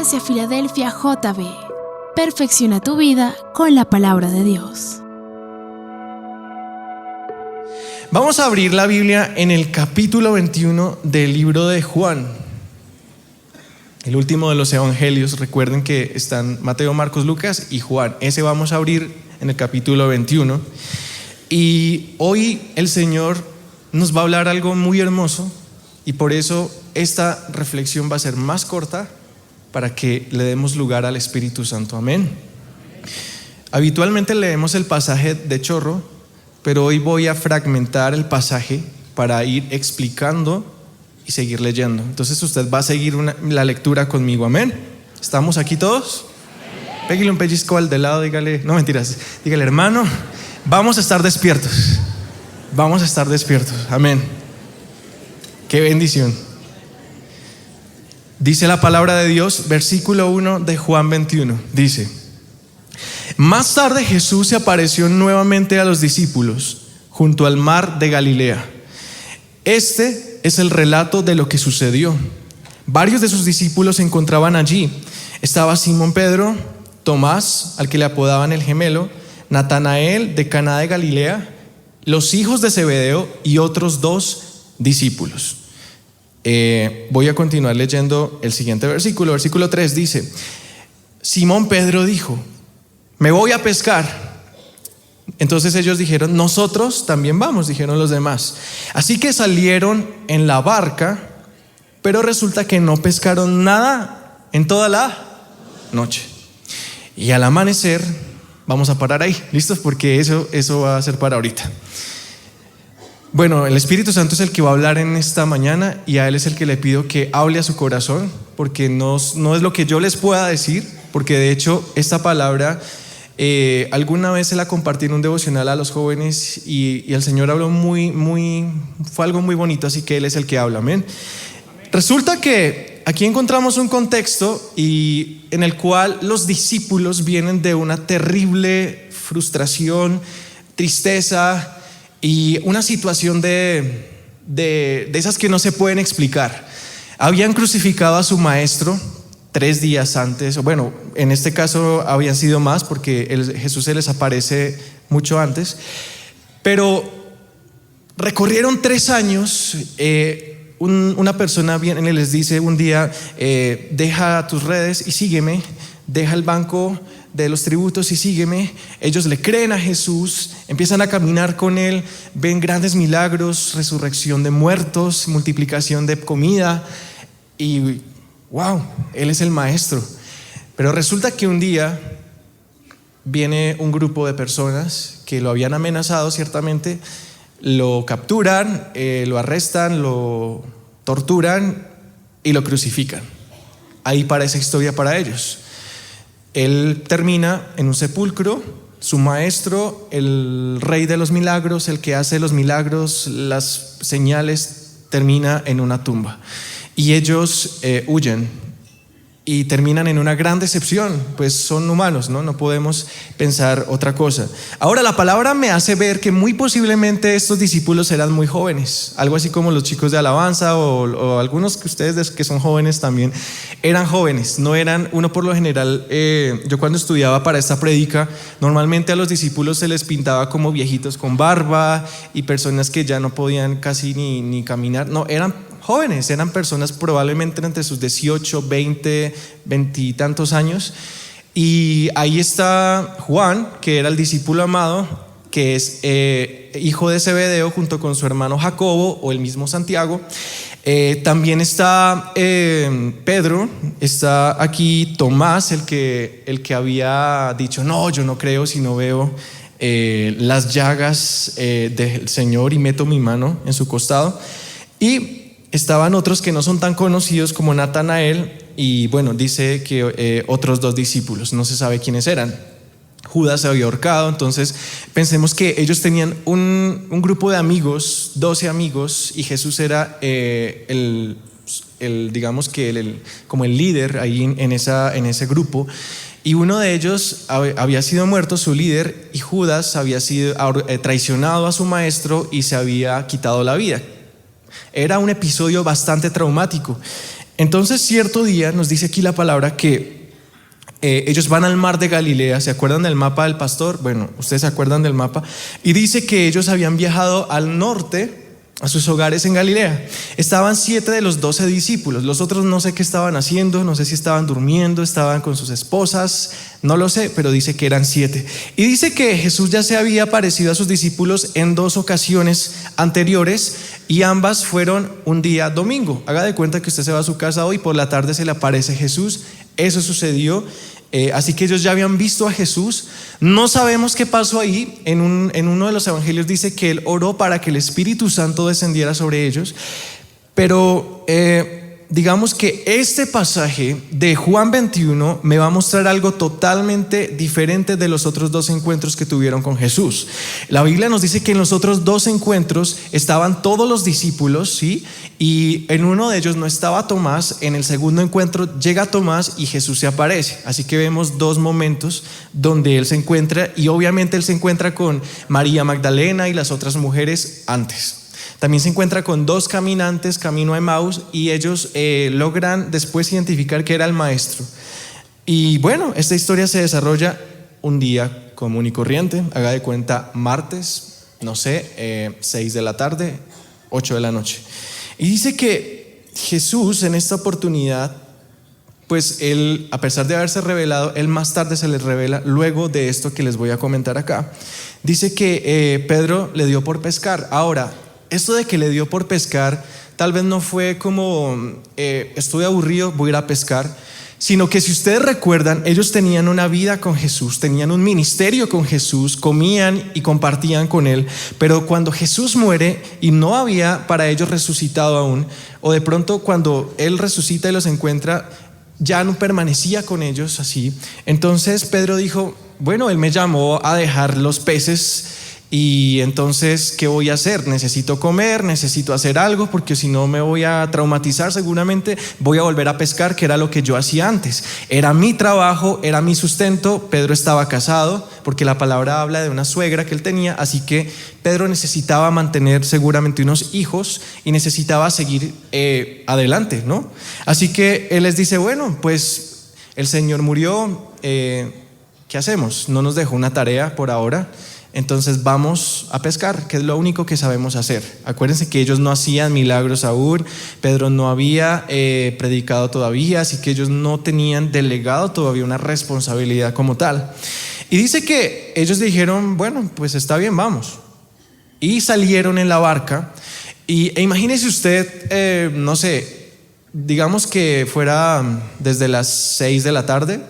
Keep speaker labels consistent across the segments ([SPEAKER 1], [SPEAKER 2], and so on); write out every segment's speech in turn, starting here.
[SPEAKER 1] Iglesia Filadelfia JB. Perfecciona tu vida con la palabra de Dios.
[SPEAKER 2] Vamos a abrir la Biblia en el capítulo 21 del libro de Juan, el último de los evangelios. Recuerden que están Mateo, Marcos, Lucas y Juan. Ese vamos a abrir en el capítulo 21. Y hoy el Señor nos va a hablar algo muy hermoso, y por eso esta reflexión va a ser más corta para que le demos lugar al Espíritu Santo. Amén. Habitualmente leemos el pasaje de chorro, pero hoy voy a fragmentar el pasaje para ir explicando y seguir leyendo. Entonces usted va a seguir la lectura conmigo. Amén. ¿Estamos aquí todos? Pégale un pellizco al de lado, dígale, no mentiras, dígale: hermano, vamos a estar despiertos. Vamos a estar despiertos. Amén. Qué bendición. Dice la palabra de Dios, versículo 1 de Juan 21. Dice: más tarde Jesús se apareció nuevamente a los discípulos junto al mar de Galilea. Este es el relato de lo que sucedió. Varios de sus discípulos se encontraban allí. Estaba Simón Pedro, Tomás, al que le apodaban el gemelo, Natanael de Caná de Galilea, los hijos de Zebedeo y otros 2 discípulos. Voy a continuar leyendo el siguiente versículo. Versículo 3 dice: Simón Pedro dijo: me voy a pescar. Entonces ellos dijeron: nosotros también vamos, dijeron los demás. Así que salieron en la barca, pero resulta que no pescaron nada en toda la noche. Y al amanecer, vamos a parar ahí, ¿listos? Porque eso va a ser para ahorita. Bueno, el Espíritu Santo es el que va a hablar en esta mañana, y a Él es el que le pido que hable a su corazón, porque no es lo que yo les pueda decir, porque de hecho esta palabra alguna vez se la compartí en un devocional a los jóvenes, y el Señor habló fue algo muy bonito, así que Él es el que habla. Amén. Resulta que aquí encontramos un contexto y en el cual los discípulos vienen de una terrible frustración, tristeza y una situación de esas que no se pueden explicar. Habían crucificado a su maestro 3 días antes, o bueno, en este caso habían sido más, porque Jesús se les aparece mucho antes, pero recorrieron 3 años. Una persona viene y les dice un día: deja tus redes y sígueme, deja el banco de los tributos y sígueme. Ellos le creen a Jesús, empiezan a caminar con Él, ven grandes milagros, resurrección de muertos, multiplicación de comida, y wow, Él es el maestro. Pero resulta que un día viene un grupo de personas que lo habían amenazado ciertamente, lo capturan, lo arrestan, lo torturan y lo crucifican. Ahí para esa historia para ellos. Él termina en un sepulcro. Su maestro, el rey de los milagros, el que hace los milagros, las señales, termina en una tumba. Y ellos huyen y terminan en una gran decepción, pues son humanos, ¿no? podemos pensar otra cosa. Ahora la palabra me hace ver que muy posiblemente estos discípulos eran muy jóvenes, algo así como los chicos de alabanza o algunos que ustedes que son jóvenes también eran jóvenes, no eran, uno por lo general, yo cuando estudiaba para esta prédica, normalmente a los discípulos se les pintaba como viejitos con barba y personas que ya no podían casi ni caminar. No, eran jóvenes, eran personas probablemente entre sus 18, 20 y tantos años. Y ahí está Juan, que era el discípulo amado, que es hijo de Zebedeo junto con su hermano Jacobo o el mismo Santiago. También está Pedro, está aquí Tomás, el que había dicho: no, yo no creo si no veo las llagas del Señor y meto mi mano en su costado. Y estaban otros que no son tan conocidos como Natanael, y bueno, dice que otros 2 discípulos, no se sabe quiénes eran. Judas se había ahorcado. Entonces pensemos que ellos tenían un grupo de amigos, 12 amigos, y Jesús era digamos que como el líder ahí en ese grupo. Y uno de ellos había sido muerto, su líder, y Judas había sido traicionado a su maestro y se había quitado la vida. Era un episodio bastante traumático. Entonces cierto día nos dice aquí la palabra que ellos van al mar de Galilea. ¿Se acuerdan del mapa del pastor? Bueno, ustedes se acuerdan del mapa. Y dice que ellos habían viajado al norte, a sus hogares en Galilea. Estaban 7 de los 12 discípulos. Los otros no sé qué estaban haciendo, no sé si estaban durmiendo, estaban con sus esposas, no lo sé, pero dice que eran 7. Y dice que Jesús ya se había aparecido a sus discípulos en 2 ocasiones anteriores, y ambas fueron un día domingo. Haga de cuenta que usted se va a su casa hoy, por la tarde se le aparece Jesús. Eso sucedió. Así que ellos ya habían visto a Jesús. No sabemos qué pasó ahí. En uno de los evangelios dice que él oró para que el Espíritu Santo descendiera sobre ellos. Pero digamos que este pasaje de Juan 21 me va a mostrar algo totalmente diferente de los otros 2 encuentros que tuvieron con Jesús. La Biblia nos dice que en los otros 2 encuentros estaban todos los discípulos, ¿sí? Y en uno de ellos no estaba Tomás. En el segundo encuentro llega Tomás y Jesús se aparece. Así que vemos 2 momentos donde él se encuentra, y obviamente él se encuentra con María Magdalena y las otras mujeres antes. También se encuentra con 2 caminantes camino a Emaús, y ellos logran después identificar que era el maestro. Y bueno, esta historia se desarrolla un día común y corriente. Haga de cuenta martes, no sé, 6 de la tarde, 8 de la noche. Y dice que Jesús en esta oportunidad, pues él, a pesar de haberse revelado, él más tarde se les revela luego de esto que les voy a comentar acá. Dice que Pedro le dio por pescar. Ahora, esto de que le dio por pescar tal vez no fue como estoy aburrido, voy a ir a pescar, sino que si ustedes recuerdan, ellos tenían una vida con Jesús, tenían un ministerio con Jesús, comían y compartían con él. Pero cuando Jesús muere y no había para ellos resucitado aún, o de pronto cuando él resucita y los encuentra, ya no permanecía con ellos así. Entonces Pedro dijo, bueno, él me llamó a dejar los peces, y entonces, ¿qué voy a hacer? Necesito comer, necesito hacer algo, porque si no me voy a traumatizar. Seguramente voy a volver a pescar, que era lo que yo hacía antes. Era mi trabajo, era mi sustento. Pedro estaba casado, porque la palabra habla de una suegra que él tenía. Así que Pedro necesitaba mantener seguramente unos hijos y necesitaba seguir adelante, ¿no? Así que él les dice, bueno, pues el Señor murió, ¿qué hacemos? No nos dejó una tarea por ahora. Entonces vamos a pescar, que es lo único que sabemos hacer. Acuérdense que ellos no hacían milagros aún, Pedro no había predicado todavía, así que ellos no tenían delegado todavía una responsabilidad como tal. Y dice que ellos dijeron, bueno, pues está bien, vamos. Y salieron en la barca. E imagínese usted, no sé, digamos que fuera desde las 6 de la tarde,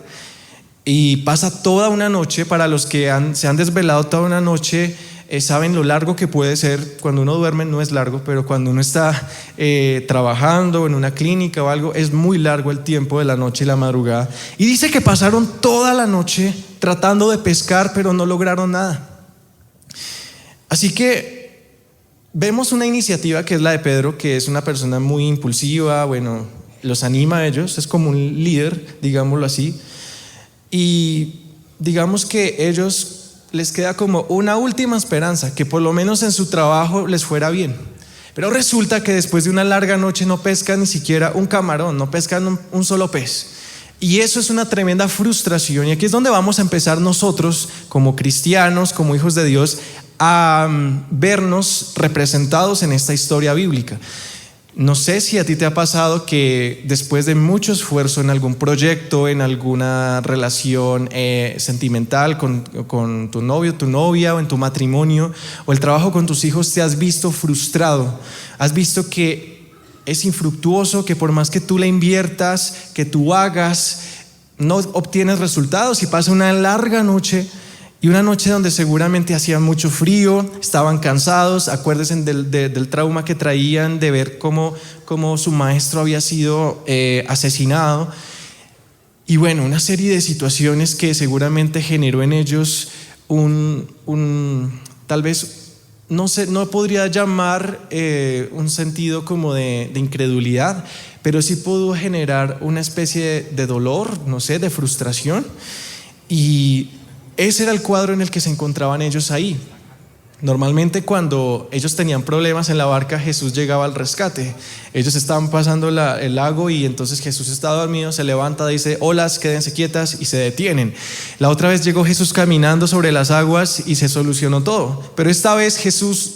[SPEAKER 2] y pasa toda una noche. Para los que se han desvelado toda una noche, saben lo largo que puede ser. Cuando uno duerme no es largo, pero cuando uno está trabajando en una clínica o algo, es muy largo el tiempo de la noche y la madrugada. Y dice que pasaron toda la noche tratando de pescar, pero no lograron nada. Así que vemos una iniciativa que es la de Pedro, que es una persona muy impulsiva. Bueno, los anima a ellos, es como un líder, digámoslo así. Y digamos que ellos les queda como una última esperanza, que por lo menos en su trabajo les fuera bien. Pero resulta que después de una larga noche no pescan ni siquiera un camarón, no pescan un solo pez. Y eso es una tremenda frustración. Y aquí es donde vamos a empezar nosotros como cristianos, como hijos de Dios, a vernos representados en esta historia bíblica. No sé si a ti te ha pasado que después de mucho esfuerzo en algún proyecto, en alguna relación sentimental con tu novio, tu novia, o en tu matrimonio, o el trabajo con tus hijos, te has visto frustrado. Has visto que es infructuoso, que por más que tú le inviertas, que tú hagas, no obtienes resultados, y pasa una larga noche. Y una noche donde seguramente hacía mucho frío, estaban cansados. Acuérdense del trauma que traían de ver cómo su maestro había sido asesinado. Y bueno, una serie de situaciones que seguramente generó en ellos tal vez, no sé, no podría llamar un sentido como de incredulidad, pero sí pudo generar una especie de dolor, no sé, de frustración. Y ese era el cuadro en el que se encontraban ellos ahí. Normalmente cuando ellos tenían problemas en la barca, Jesús llegaba al rescate. Ellos estaban pasando el lago y entonces Jesús estaba dormido, se levanta, dice: olas, quédense quietas, y se detienen. La otra vez llegó Jesús caminando sobre las aguas y se solucionó todo. Pero esta vez Jesús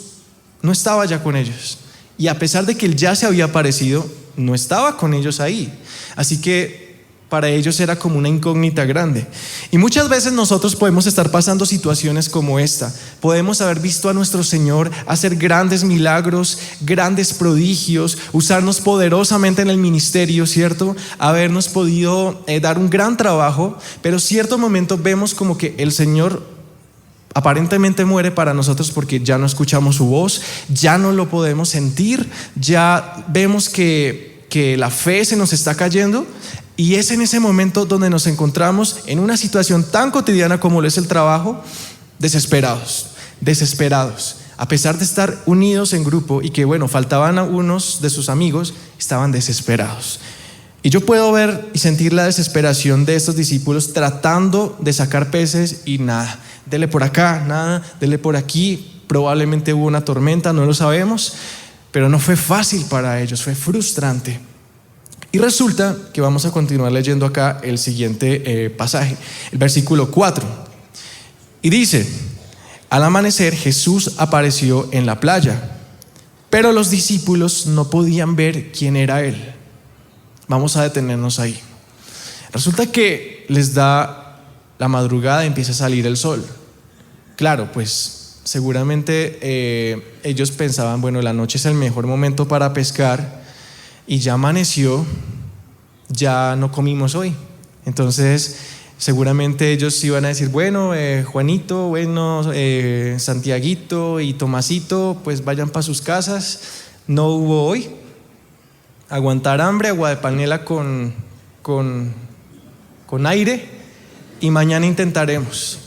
[SPEAKER 2] no estaba ya con ellos. Y a pesar de que Él ya se había aparecido, no estaba con ellos ahí. Así que para ellos era como una incógnita grande. Y muchas veces nosotros podemos estar pasando situaciones como esta. Podemos haber visto a nuestro Señor hacer grandes milagros, grandes prodigios, usarnos poderosamente en el ministerio, ¿cierto? Habernos podido dar un gran trabajo, pero cierto momento vemos como que el Señor aparentemente muere para nosotros porque ya no escuchamos su voz, ya no lo podemos sentir, ya vemos que la fe se nos está cayendo. Y es en ese momento donde nos encontramos en una situación tan cotidiana como lo es el trabajo, desesperados. A pesar de estar unidos en grupo y que faltaban algunos de sus amigos, estaban desesperados. Y yo puedo ver y sentir la desesperación de estos discípulos tratando de sacar peces y nada. Dele por acá, nada, dele por aquí. Probablemente hubo una tormenta, no lo sabemos, pero no fue fácil para ellos, fue frustrante. Y resulta que vamos a continuar leyendo acá el siguiente pasaje, el versículo 4. Y dice: al amanecer Jesús apareció en la playa, pero los discípulos no podían ver quién era Él. Vamos a detenernos ahí. Resulta que les da la madrugada y empieza a salir el sol. Claro, pues seguramente ellos pensaban, la noche es el mejor momento para pescar. Y ya amaneció, ya no comimos hoy. Entonces seguramente ellos iban a decir: Juanito, Santiaguito y Tomasito, pues vayan para sus casas. No hubo hoy. Aguantar hambre, agua de panela con aire, y mañana intentaremos.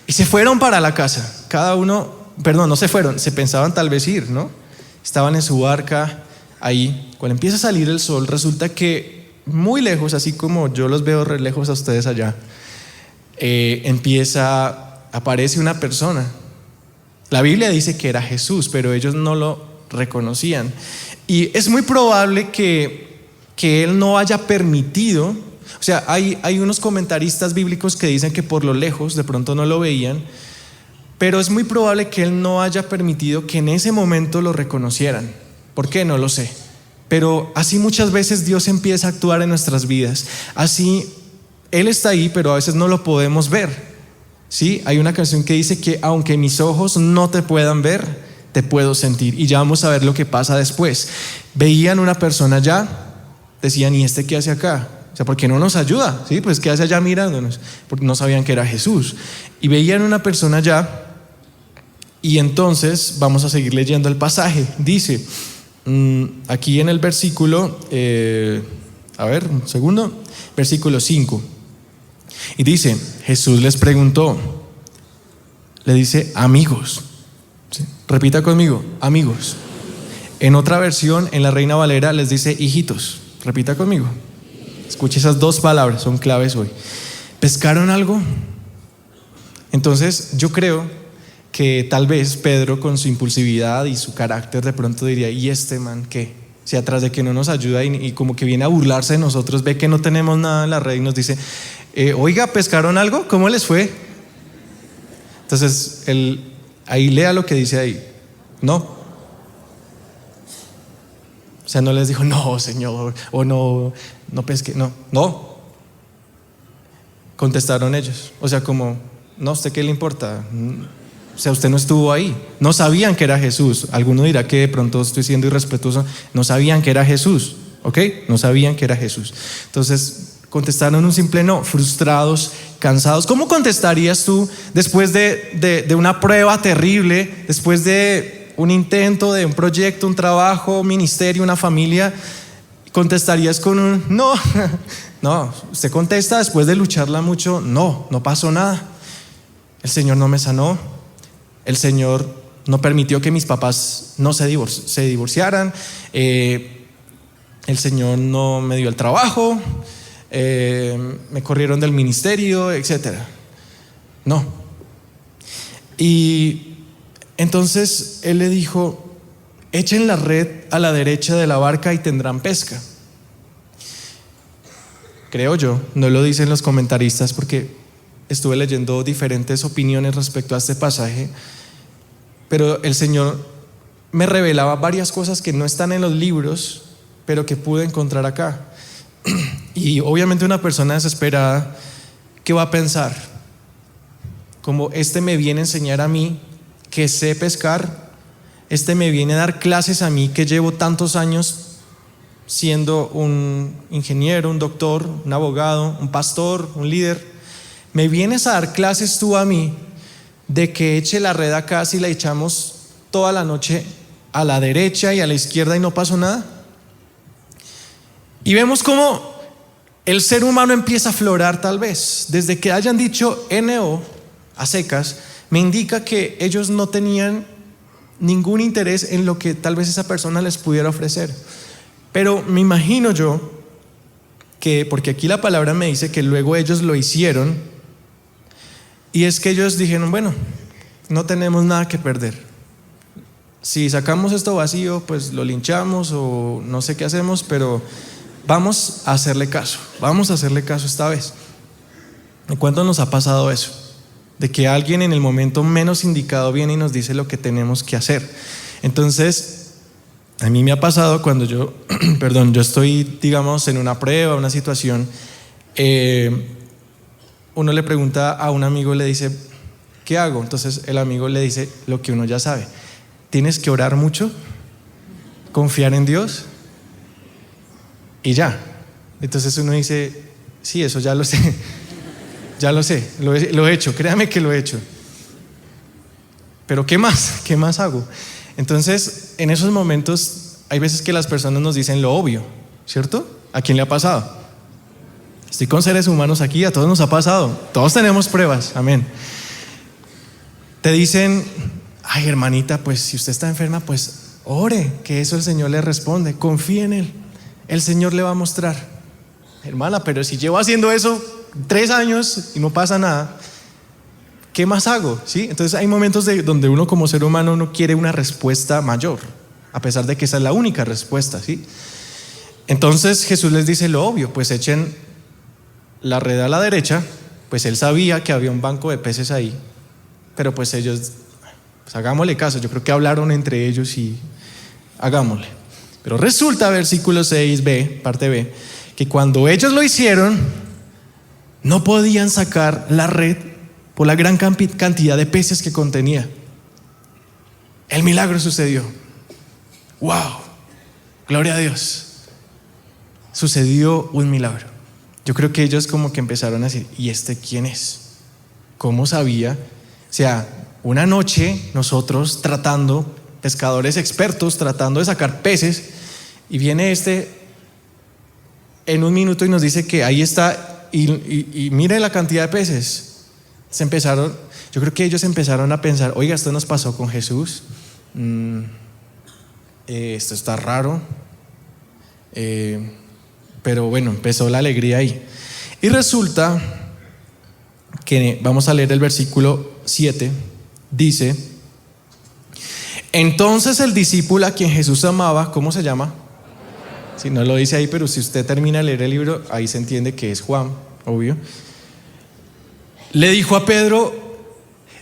[SPEAKER 2] Y se fueron para la casa. Cada uno, no se fueron, se pensaban tal vez ir, ¿no? Estaban en su barca ahí. Cuando empieza a salir el sol, resulta que muy lejos, así como yo los veo re lejos a ustedes allá, aparece una persona. La Biblia dice que era Jesús, pero ellos no lo reconocían. Y es muy probable que Él no haya permitido, o sea, hay unos comentaristas bíblicos que dicen que por lo lejos de pronto no lo veían, pero es muy probable que Él no haya permitido que en ese momento lo reconocieran. ¿Por qué? No lo sé. Pero así muchas veces Dios empieza a actuar en nuestras vidas. Así Él está ahí, pero a veces no lo podemos ver. ¿Sí? Hay una canción que dice que aunque mis ojos no te puedan ver, te puedo sentir. Y ya vamos a ver lo que pasa después. Veían una persona allá, decían: ¿y este qué hace acá? O sea, ¿por qué no nos ayuda? ¿Sí? Pues ¿qué hace allá mirándonos? Porque no sabían que era Jesús. Y veían una persona allá. Y entonces vamos a seguir leyendo el pasaje. Dice aquí en el versículo, un segundo, versículo 5. Y dice: Jesús les preguntó, le dice: amigos. ¿Sí? Repita conmigo: amigos. En otra versión, en la Reina Valera, les dice: hijitos. Repita conmigo. Escuche esas dos palabras, son claves hoy. ¿Pescaron algo? Entonces yo creo que tal vez Pedro, con su impulsividad y su carácter, de pronto diría: ¿y este man qué? Si atrás de que no nos ayuda y como que viene a burlarse de nosotros, ve que no tenemos nada en la red y nos dice: oiga, ¿pescaron algo? ¿Cómo les fue? Entonces ahí lea lo que dice ahí. No. O sea, no les dijo: no, Señor, o no pesqué. No. Contestaron ellos. O sea, como: no, ¿a usted qué le importa? O sea, usted no estuvo ahí. No sabían que era Jesús. Alguno dirá que de pronto estoy siendo irrespetuoso. No sabían que era Jesús, ¿ok? No sabían que era Jesús. Entonces contestaron un simple no, frustrados, cansados. ¿Cómo contestarías tú después de una prueba terrible, después de un intento, de un proyecto, un trabajo, un ministerio, una familia? ¿Contestarías con un no? No, usted contesta después de lucharla mucho: no pasó nada. El Señor no me sanó. El Señor no permitió que mis papás no se divorciaran. El Señor no me dio el trabajo. Me corrieron del ministerio, etc. No. Y entonces él le dijo: echen la red a la derecha de la barca y tendrán pesca. Creo yo, no lo dicen los comentaristas porque estuve leyendo diferentes opiniones respecto a este pasaje, pero el Señor me revelaba varias cosas que no están en los libros, pero que pude encontrar acá. Y obviamente una persona desesperada, ¿qué va a pensar? Como este me viene a enseñar a mí que sé pescar, este me viene a dar clases a mí que llevo tantos años siendo un ingeniero, un doctor, un abogado, un pastor, un líder. Me vienes a dar clases tú a mí de que eche la red acá si la echamos toda la noche a la derecha y a la izquierda y no pasó nada. Y vemos cómo el ser humano empieza a aflorar tal vez. Desde que hayan dicho NO a secas, me indica que ellos no tenían ningún interés en lo que tal vez esa persona les pudiera ofrecer. Pero me imagino yo que, porque aquí la palabra me dice que luego ellos lo hicieron, y es que ellos dijeron: bueno, no tenemos nada que perder. Si sacamos esto vacío, pues lo linchamos o no sé qué hacemos, pero vamos a hacerle caso esta vez. ¿Y cuánto nos ha pasado eso? De que alguien en el momento menos indicado viene y nos dice lo que tenemos que hacer. Entonces, a mí me ha pasado cuando yo estoy, digamos, en una prueba, una situación, uno le pregunta a un amigo, le dice: ¿qué hago? Entonces el amigo le dice lo que uno ya sabe: tienes que orar mucho, confiar en Dios y ya. Entonces uno dice: sí, eso ya lo sé, lo he hecho, créame que lo he hecho, pero ¿qué más hago? Entonces, en esos momentos hay veces que las personas nos dicen lo obvio, ¿cierto? ¿A quién le ha pasado? Estoy con seres humanos aquí, a todos nos ha pasado, todos tenemos pruebas, amén. Te dicen: ay, hermanita, pues si usted está enferma, pues ore, que eso el Señor le responde, confíe en Él, el Señor le va a mostrar. Hermana, pero si llevo haciendo eso 3 años y no pasa nada, ¿qué más hago? ¿Sí? Entonces hay momentos donde uno como ser humano no quiere una respuesta mayor, a pesar de que esa es la única respuesta, ¿sí? Entonces Jesús les dice lo obvio: pues echen la red a la derecha. Pues él sabía que había un banco de peces ahí, pero pues ellos, pues hagámosle caso. Yo creo que hablaron entre ellos y hagámosle. Pero resulta, versículo 6b, parte B, que cuando ellos lo hicieron, no podían sacar la red por la gran cantidad de peces que contenía. El milagro sucedió. ¡Wow! Gloria a Dios. Sucedió un milagro. Yo creo que ellos como que empezaron a decir: ¿y este quién es? ¿Cómo sabía? O sea, una noche nosotros tratando, pescadores expertos, tratando de sacar peces, y viene en un minuto y nos dice que ahí está, y mire la cantidad de peces. Yo creo que ellos empezaron a pensar: oiga, esto nos pasó con Jesús, esto está raro, pero bueno, empezó la alegría ahí. Y resulta que vamos a leer el versículo 7, dice: entonces el discípulo a quien Jesús amaba, ¿cómo se llama? Si no lo dice ahí, pero si usted termina de leer el libro, ahí se entiende que es Juan, obvio. Le dijo a Pedro: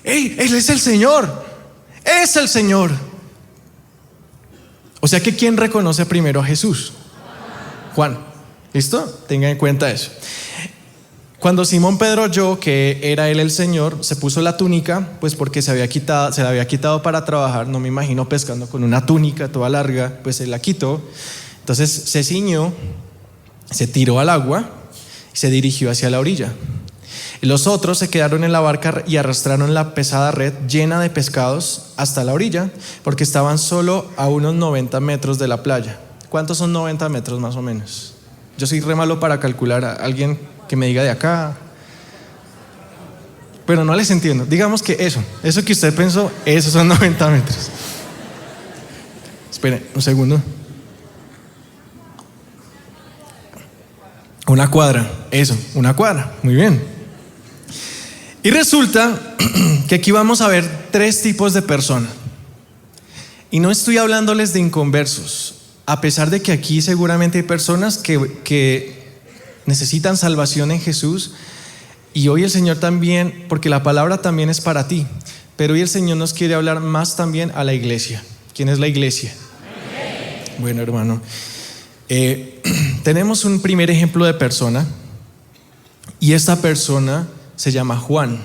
[SPEAKER 2] ¡hey, él es el Señor! ¡Es el Señor! O sea que ¿quién reconoce primero a Jesús? Juan. ¿Listo? Tenga en cuenta eso. Cuando Simón Pedro oyó que era él el Señor, se puso la túnica, pues porque se la había quitado para trabajar. No me imagino pescando con una túnica toda larga, pues se la quitó. Entonces se ciñó, se tiró al agua y se dirigió hacia la orilla. Y los otros se quedaron en la barca y arrastraron la pesada red llena de pescados hasta la orilla, porque estaban solo a unos 90 metros de la playa. ¿Cuántos son 90 metros más o menos? Yo soy re malo para calcular. A alguien que me diga de acá. Pero no les entiendo. Digamos que eso que usted pensó, esos son 90 metros. Espere un segundo. Una cuadra, una cuadra, muy bien. Y resulta que aquí vamos a ver 3 tipos de personas. Y no estoy hablándoles de inconversos, a pesar de que aquí seguramente hay personas que necesitan salvación en Jesús. Y hoy el Señor también, porque la palabra también es para ti, pero hoy el Señor nos quiere hablar más también a la iglesia. ¿Quién es la iglesia? Bueno, hermano, tenemos un primer ejemplo de persona, y esta persona se llama Juan.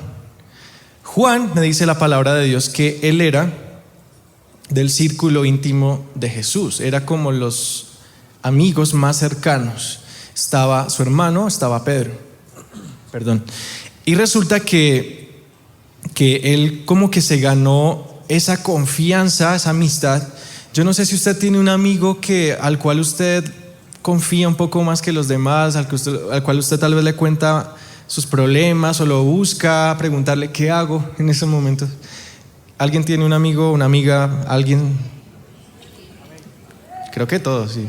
[SPEAKER 2] Juan, me dice la palabra de Dios, que él era del círculo íntimo de Jesús, era como los amigos más cercanos. Estaba su hermano, estaba Pedro, y resulta que él como que se ganó esa confianza, esa amistad. Yo no sé si usted tiene un amigo al cual usted confía un poco más que los demás, al cual usted tal vez le cuenta sus problemas o lo busca, preguntarle qué hago en ese momento. ¿Alguien tiene un amigo, una amiga, alguien? Creo que todos, sí.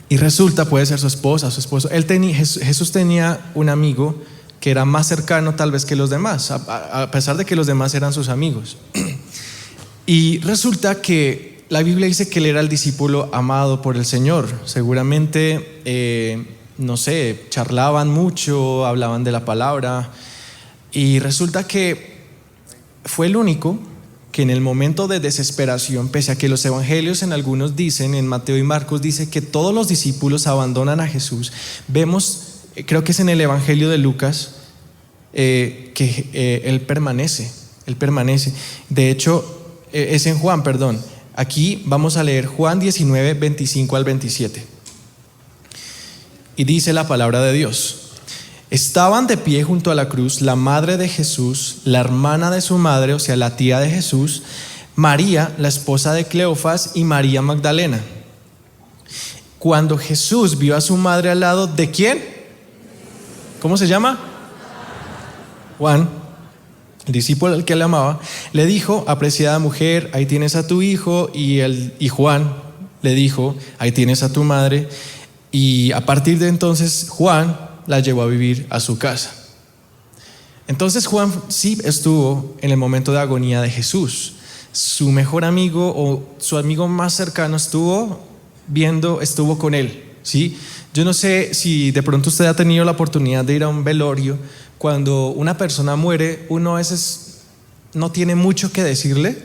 [SPEAKER 2] Y resulta, puede ser su esposa, su esposo. Jesús tenía un amigo que era más cercano tal vez que los demás, a pesar de que los demás eran sus amigos. Y resulta que la Biblia dice que él era el discípulo amado por el Señor. Seguramente, no sé, charlaban mucho, hablaban de la palabra. Y resulta que fue el único que en el momento de desesperación, pese a que los evangelios en algunos dicen, en Mateo y Marcos dice que todos los discípulos abandonan a Jesús, vemos, creo que es en el evangelio de Lucas, que él permanece. De hecho, es en Juan, perdón. Aquí vamos a leer Juan 19, 25 al 27. Y dice la palabra de Dios: estaban de pie junto a la cruz la madre de Jesús, la hermana de su madre, o sea, la tía de Jesús, María, la esposa de Cleofas, y María Magdalena. Cuando Jesús vio a su madre al lado de ¿quién? ¿Cómo se llama? Juan, el discípulo al que le amaba, le dijo: apreciada mujer, ahí tienes a tu hijo. Y Juan le dijo: ahí tienes a tu madre. Y a partir de entonces Juan la llevó a vivir a su casa. Entonces Juan sí estuvo en el momento de agonía de Jesús. Su mejor amigo o su amigo más cercano estuvo con él, ¿sí? Yo no sé si de pronto usted ha tenido la oportunidad de ir a un velorio. Cuando una persona muere, uno a veces no tiene mucho que decirle.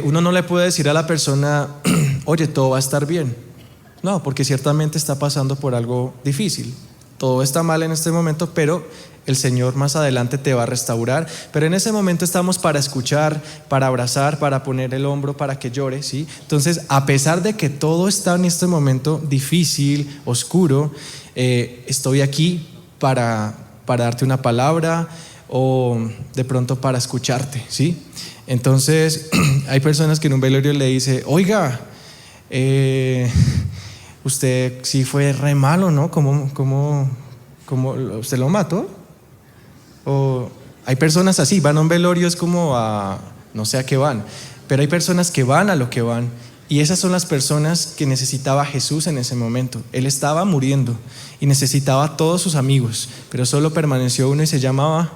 [SPEAKER 2] Uno no le puede decir a la persona: oye, todo va a estar bien. No, porque ciertamente está pasando por algo difícil. Todo está mal en este momento, pero el Señor más adelante te va a restaurar. Pero en ese momento estamos para escuchar, para abrazar, para poner el hombro, para que llore, ¿sí? Entonces, a pesar de que todo está en este momento difícil, oscuro, estoy aquí para darte una palabra o de pronto para escucharte, ¿sí? Entonces, hay personas que en un velorio le dice: oiga, usted sí fue re malo, ¿no? ¿Cómo usted lo mató? O hay personas así, van a un velorio, es como a no sé a qué van, pero hay personas que van a lo que van, y esas son las personas que necesitaba Jesús en ese momento. Él estaba muriendo y necesitaba a todos sus amigos, pero solo permaneció uno y se llamaba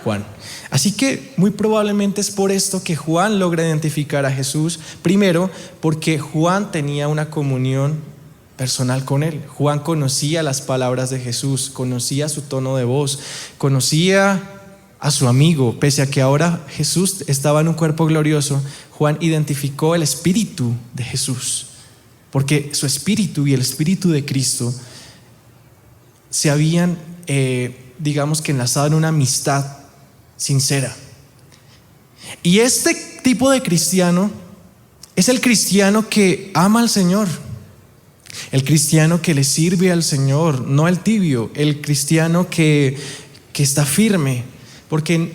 [SPEAKER 2] Juan. Así que muy probablemente es por esto que Juan logra identificar a Jesús. Primero, porque Juan tenía una comunión personal con él. Juan conocía las palabras de Jesús, conocía su tono de voz, conocía a su amigo. Pese a que ahora Jesús estaba en un cuerpo glorioso, Juan identificó el espíritu de Jesús, porque su espíritu y el espíritu de Cristo se habían digamos que enlazado en una amistad sincera. Y este tipo de cristiano es el cristiano que ama al Señor, el cristiano que le sirve al Señor, no el tibio, el cristiano que está firme. Porque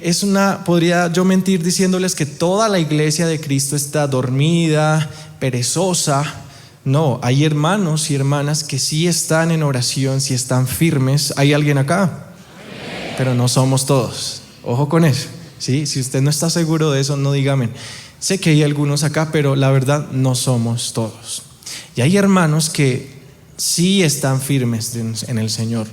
[SPEAKER 2] podría yo mentir diciéndoles que toda la iglesia de Cristo está dormida, perezosa. No, hay hermanos y hermanas que sí están en oración, sí están firmes. ¿Hay alguien acá? Pero no somos todos. Ojo con eso, ¿sí? Si usted no está seguro de eso, no diga amén. Sé que hay algunos acá, pero la verdad no somos todos. Y hay hermanos que sí están firmes en el Señor,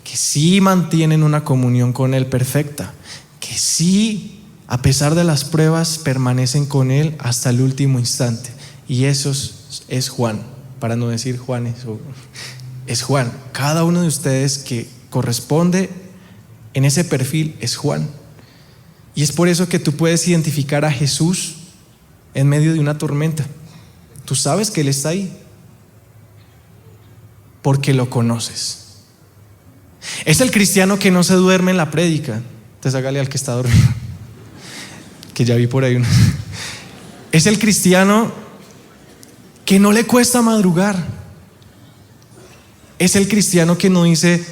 [SPEAKER 2] que sí mantienen una comunión con Él perfecta, que sí, a pesar de las pruebas, permanecen con Él hasta el último instante. Y eso es Juan, para no decir Juanes, es Juan. Cada uno de ustedes que corresponde en ese perfil es Juan. Y es por eso que tú puedes identificar a Jesús en medio de una tormenta. Tú sabes que Él está ahí porque lo conoces. Es el cristiano que no se duerme en la prédica. Entonces hágale al que está dormido, que ya vi por ahí uno. Es el cristiano que no le cuesta madrugar. Es el cristiano que no dice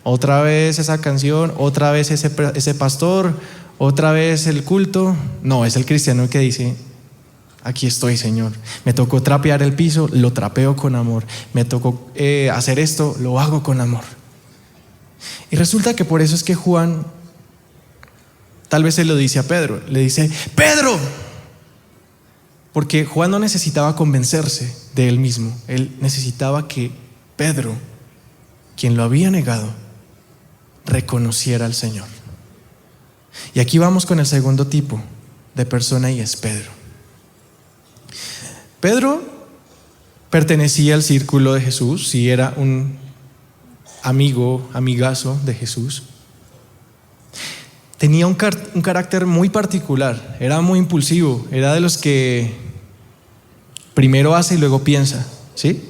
[SPEAKER 2] otra vez esa canción, otra vez ese pastor, otra vez el culto. No, es el cristiano que dice: aquí estoy, Señor. Me tocó trapear el piso, lo trapeo con amor. Me tocó hacer esto, lo hago con amor. Y resulta que por eso es que Juan tal vez se lo dice a Pedro. Le dice: Pedro. Porque Juan no necesitaba convencerse de él mismo. Él necesitaba que Pedro, quien lo había negado, reconociera al Señor. Y aquí vamos con el segundo tipo de persona, y es Pedro. Pedro pertenecía al círculo de Jesús, sí, era un amigazo de Jesús. Tenía un carácter muy particular, era muy impulsivo, era de los que primero hace y luego piensa, ¿sí?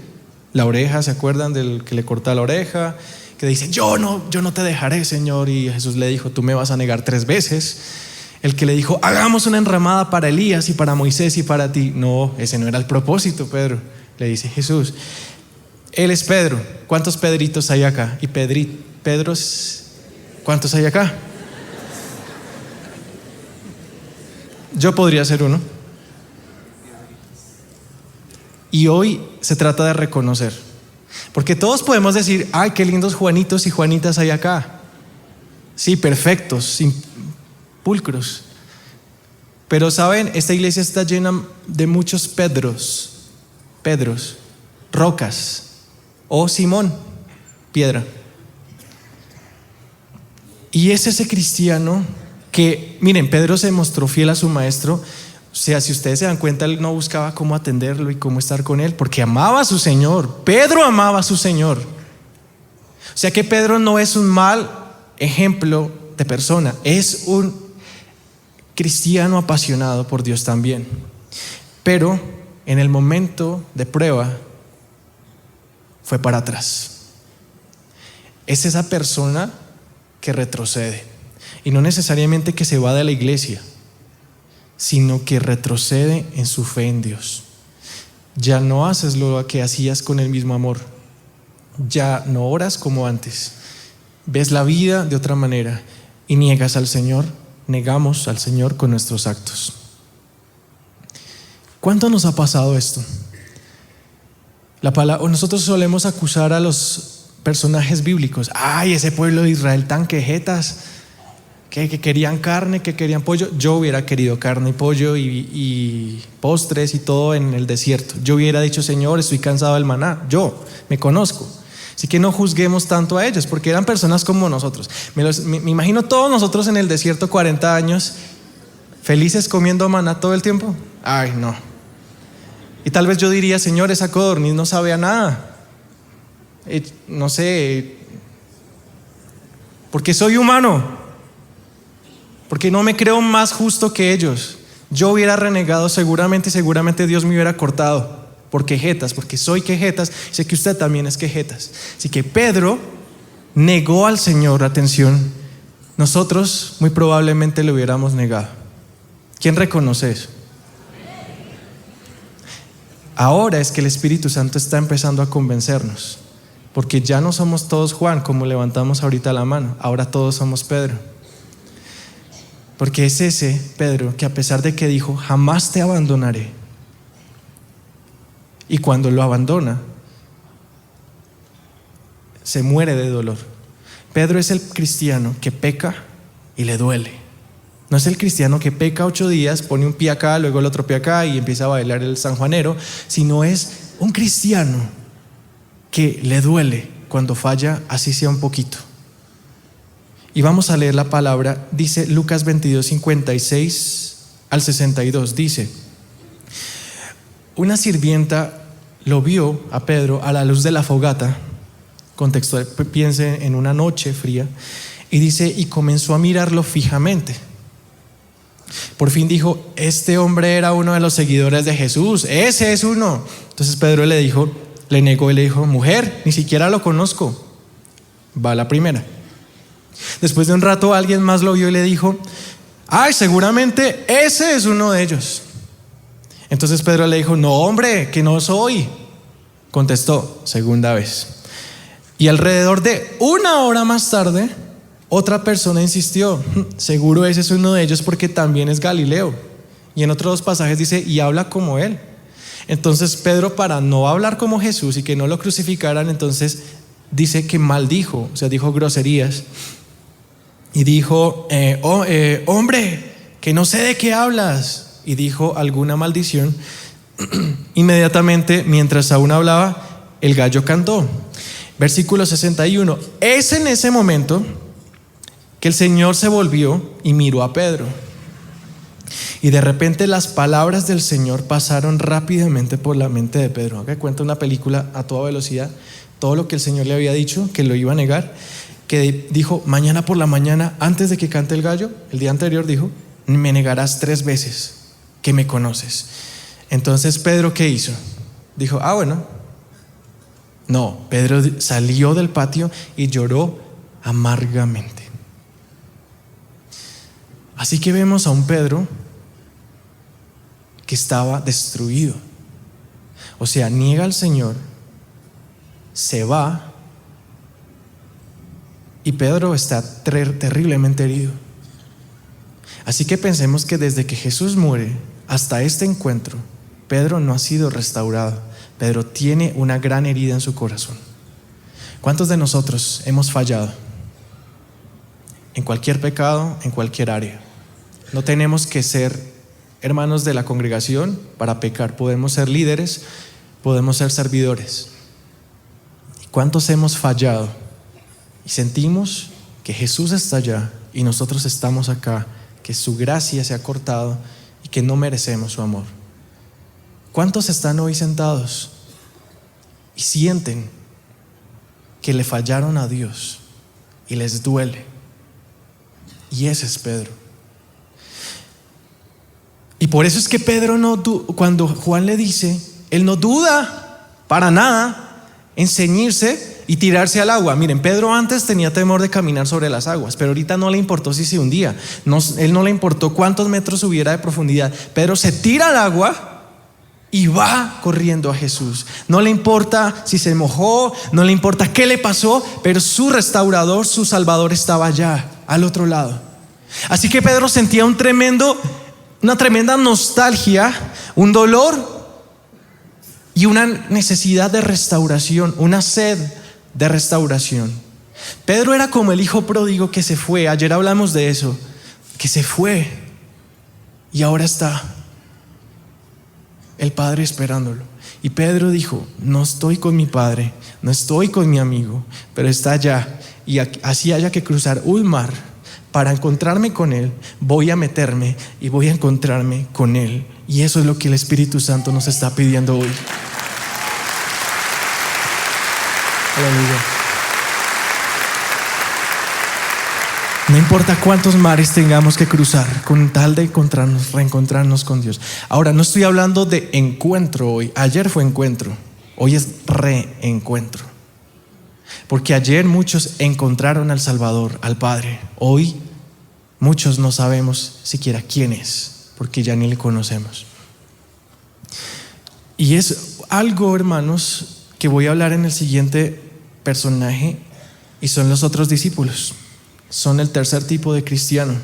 [SPEAKER 2] La oreja, ¿se acuerdan del que le corta la oreja? Que dice: yo no te dejaré, Señor. Y Jesús le dijo: tú me vas a negar 3 veces. El que le dijo: hagamos una enramada para Elías y para Moisés y para ti. No, ese no era el propósito, Pedro. Le dice Jesús: él es Pedro. ¿Cuántos Pedritos hay acá? Y Pedros, ¿cuántos hay acá? Yo podría ser uno. Y hoy se trata de reconocer, porque todos podemos decir: ay, qué lindos Juanitos y Juanitas hay acá. Sí, perfectos, sin pulcros. Pero saben, esta iglesia está llena de muchos Pedros, rocas, o Simón, piedra. Y es ese cristiano que, miren, Pedro se mostró fiel a su maestro. O sea, si ustedes se dan cuenta, él no buscaba cómo atenderlo y cómo estar con él, porque amaba a su Señor. Pedro amaba a su Señor. O sea que Pedro no es un mal ejemplo de persona, es un cristiano apasionado por Dios también. Pero en el momento de prueba fue para atrás. Es esa persona que retrocede, y no necesariamente que se va de la iglesia, sino que retrocede en su fe en Dios. Ya no haces lo que hacías con el mismo amor, ya no oras como antes, ves la vida de otra manera y niegas al Señor. Negamos al Señor con nuestros actos. ¿Cuánto nos ha pasado esto? Nosotros solemos acusar a los personajes bíblicos: ay, ese pueblo de Israel tan quejetas, que querían carne, que querían pollo. Yo hubiera querido carne y pollo y postres y todo en el desierto. Yo hubiera dicho: Señor, estoy cansado del maná. Yo me conozco. Así que no juzguemos tanto a ellos, porque eran personas como nosotros. Me imagino todos nosotros en el desierto 40 años, felices comiendo maná todo el tiempo. Ay, no. Y tal vez yo diría: Señor, esa codorniz no sabe a nada. No sé, porque soy humano, porque no me creo más justo que ellos. Yo hubiera renegado seguramente Dios me hubiera cortado por quejetas, porque soy quejetas. Sé que usted también es quejetas. Así que Pedro negó al Señor. Atención, nosotros muy probablemente le hubiéramos negado. ¿Quién reconoce eso? Ahora es que el Espíritu Santo está empezando a convencernos, porque ya no somos todos Juan, como levantamos ahorita la mano. Ahora todos somos Pedro. Porque es ese Pedro que, a pesar de que dijo: jamás te abandonaré, y cuando lo abandona, se muere de dolor. Pedro es el cristiano que peca y le duele. No es el cristiano que peca 8 días, pone un pie acá, luego el otro pie acá y empieza a bailar el sanjuanero, sino es un cristiano que le duele cuando falla, así sea un poquito. y vamos a leer la palabra. Dice Lucas 22, 56 al 62. Dice: una sirvienta lo vio a Pedro a la luz de la fogata. Contexto, piense en una noche fría. Y dice, y comenzó a mirarlo fijamente. Por fin dijo: este hombre era uno de los seguidores de Jesús, ese es uno. Entonces Pedro le negó y le dijo: mujer, ni siquiera lo conozco. Va la primera. Después de un rato alguien más lo vio y le dijo: ay, seguramente ese es uno de ellos. Entonces Pedro le dijo: no, hombre, que no soy. Contestó segunda vez. Y alrededor de una hora más tarde, otra persona insistió: seguro ese es uno de ellos porque también es Galileo. Y en otros dos pasajes dice: y habla como él. Entonces Pedro, para no hablar como Jesús y que no lo crucificaran, entonces dice que maldijo, o sea, dijo groserías. Y dijo: hombre, que no sé de qué hablas. Y dijo alguna maldición. Inmediatamente, mientras aún hablaba, el gallo cantó. Versículo 61. Es en ese momento que el Señor se volvió y miró a Pedro. Y de repente las palabras del Señor pasaron rápidamente por la mente de Pedro. Acá cuenta una película a toda velocidad. Todo lo que el Señor le había dicho, que lo iba a negar, que dijo: mañana por la mañana, antes de que cante el gallo, el día anterior dijo: me negarás 3 veces que me conoces. Entonces Pedro, ¿qué hizo? Dijo: bueno. No, Pedro salió del patio y lloró amargamente. Así que vemos a un Pedro que estaba destruido. O sea, niega al Señor, se va, y Pedro está terriblemente herido. Así que pensemos que desde que Jesús muere hasta este encuentro, Pedro no ha sido restaurado. Pedro tiene una gran herida en su corazón. ¿Cuántos de nosotros hemos fallado? En cualquier pecado, en cualquier área. No tenemos que ser hermanos de la congregación para pecar. Podemos ser líderes, podemos ser servidores. ¿Cuántos hemos fallado? Y sentimos que Jesús está allá y nosotros estamos acá, que su gracia se ha cortado y que no merecemos su amor. ¿Cuántos están hoy sentados y sienten que le fallaron a Dios y les duele? Y ese es Pedro. Y por eso es que Pedro cuando Juan le dice, él no duda para nada en ceñirse y tirarse al agua. Miren, Pedro antes tenía temor de caminar sobre las aguas, pero ahorita no le importó si se hundía. Él no le importó cuántos metros hubiera de profundidad. Pedro se tira al agua y va corriendo a Jesús. No le importa si se mojó, no le importa qué le pasó, pero su restaurador, su salvador estaba allá, al otro lado. Así que Pedro sentía una tremenda nostalgia, un dolor y una necesidad de restauración, una sed de restauración. Pedro era como el hijo pródigo que se fue. Ayer hablamos de eso, que se fue y ahora está el padre esperándolo. Y Pedro dijo: no estoy con mi padre, no estoy con mi amigo, pero está allá, y así haya que cruzar un mar para encontrarme con él, voy a meterme y voy a encontrarme con él. Y eso es lo que el Espíritu Santo nos está pidiendo hoy. Aleluya. No importa cuántos mares tengamos que cruzar con tal de reencontrarnos con Dios. Ahora, no estoy hablando de encuentro hoy. Ayer fue encuentro, hoy es reencuentro. Porque ayer muchos encontraron al Salvador, al Padre. Hoy muchos no sabemos siquiera quién es, porque ya ni le conocemos. Y es algo, hermanos, que voy a hablar en el siguiente personaje, y son los otros discípulos. Son el tercer tipo de cristiano.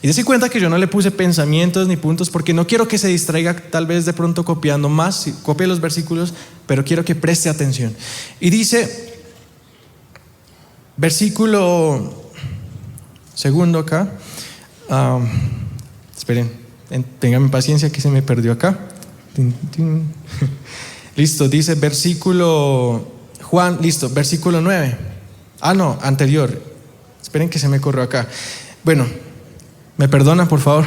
[SPEAKER 2] Y dése cuenta que yo no le puse pensamientos ni puntos, porque no quiero que se distraiga tal vez de pronto copiando más, copie los versículos, pero quiero que preste atención. Y dice, versículo segundo acá, esperen, tengan paciencia que se me perdió acá. Listo, dice versículo 9. Anterior. Esperen que se me corrió acá. Bueno, ¿me perdonan, por favor?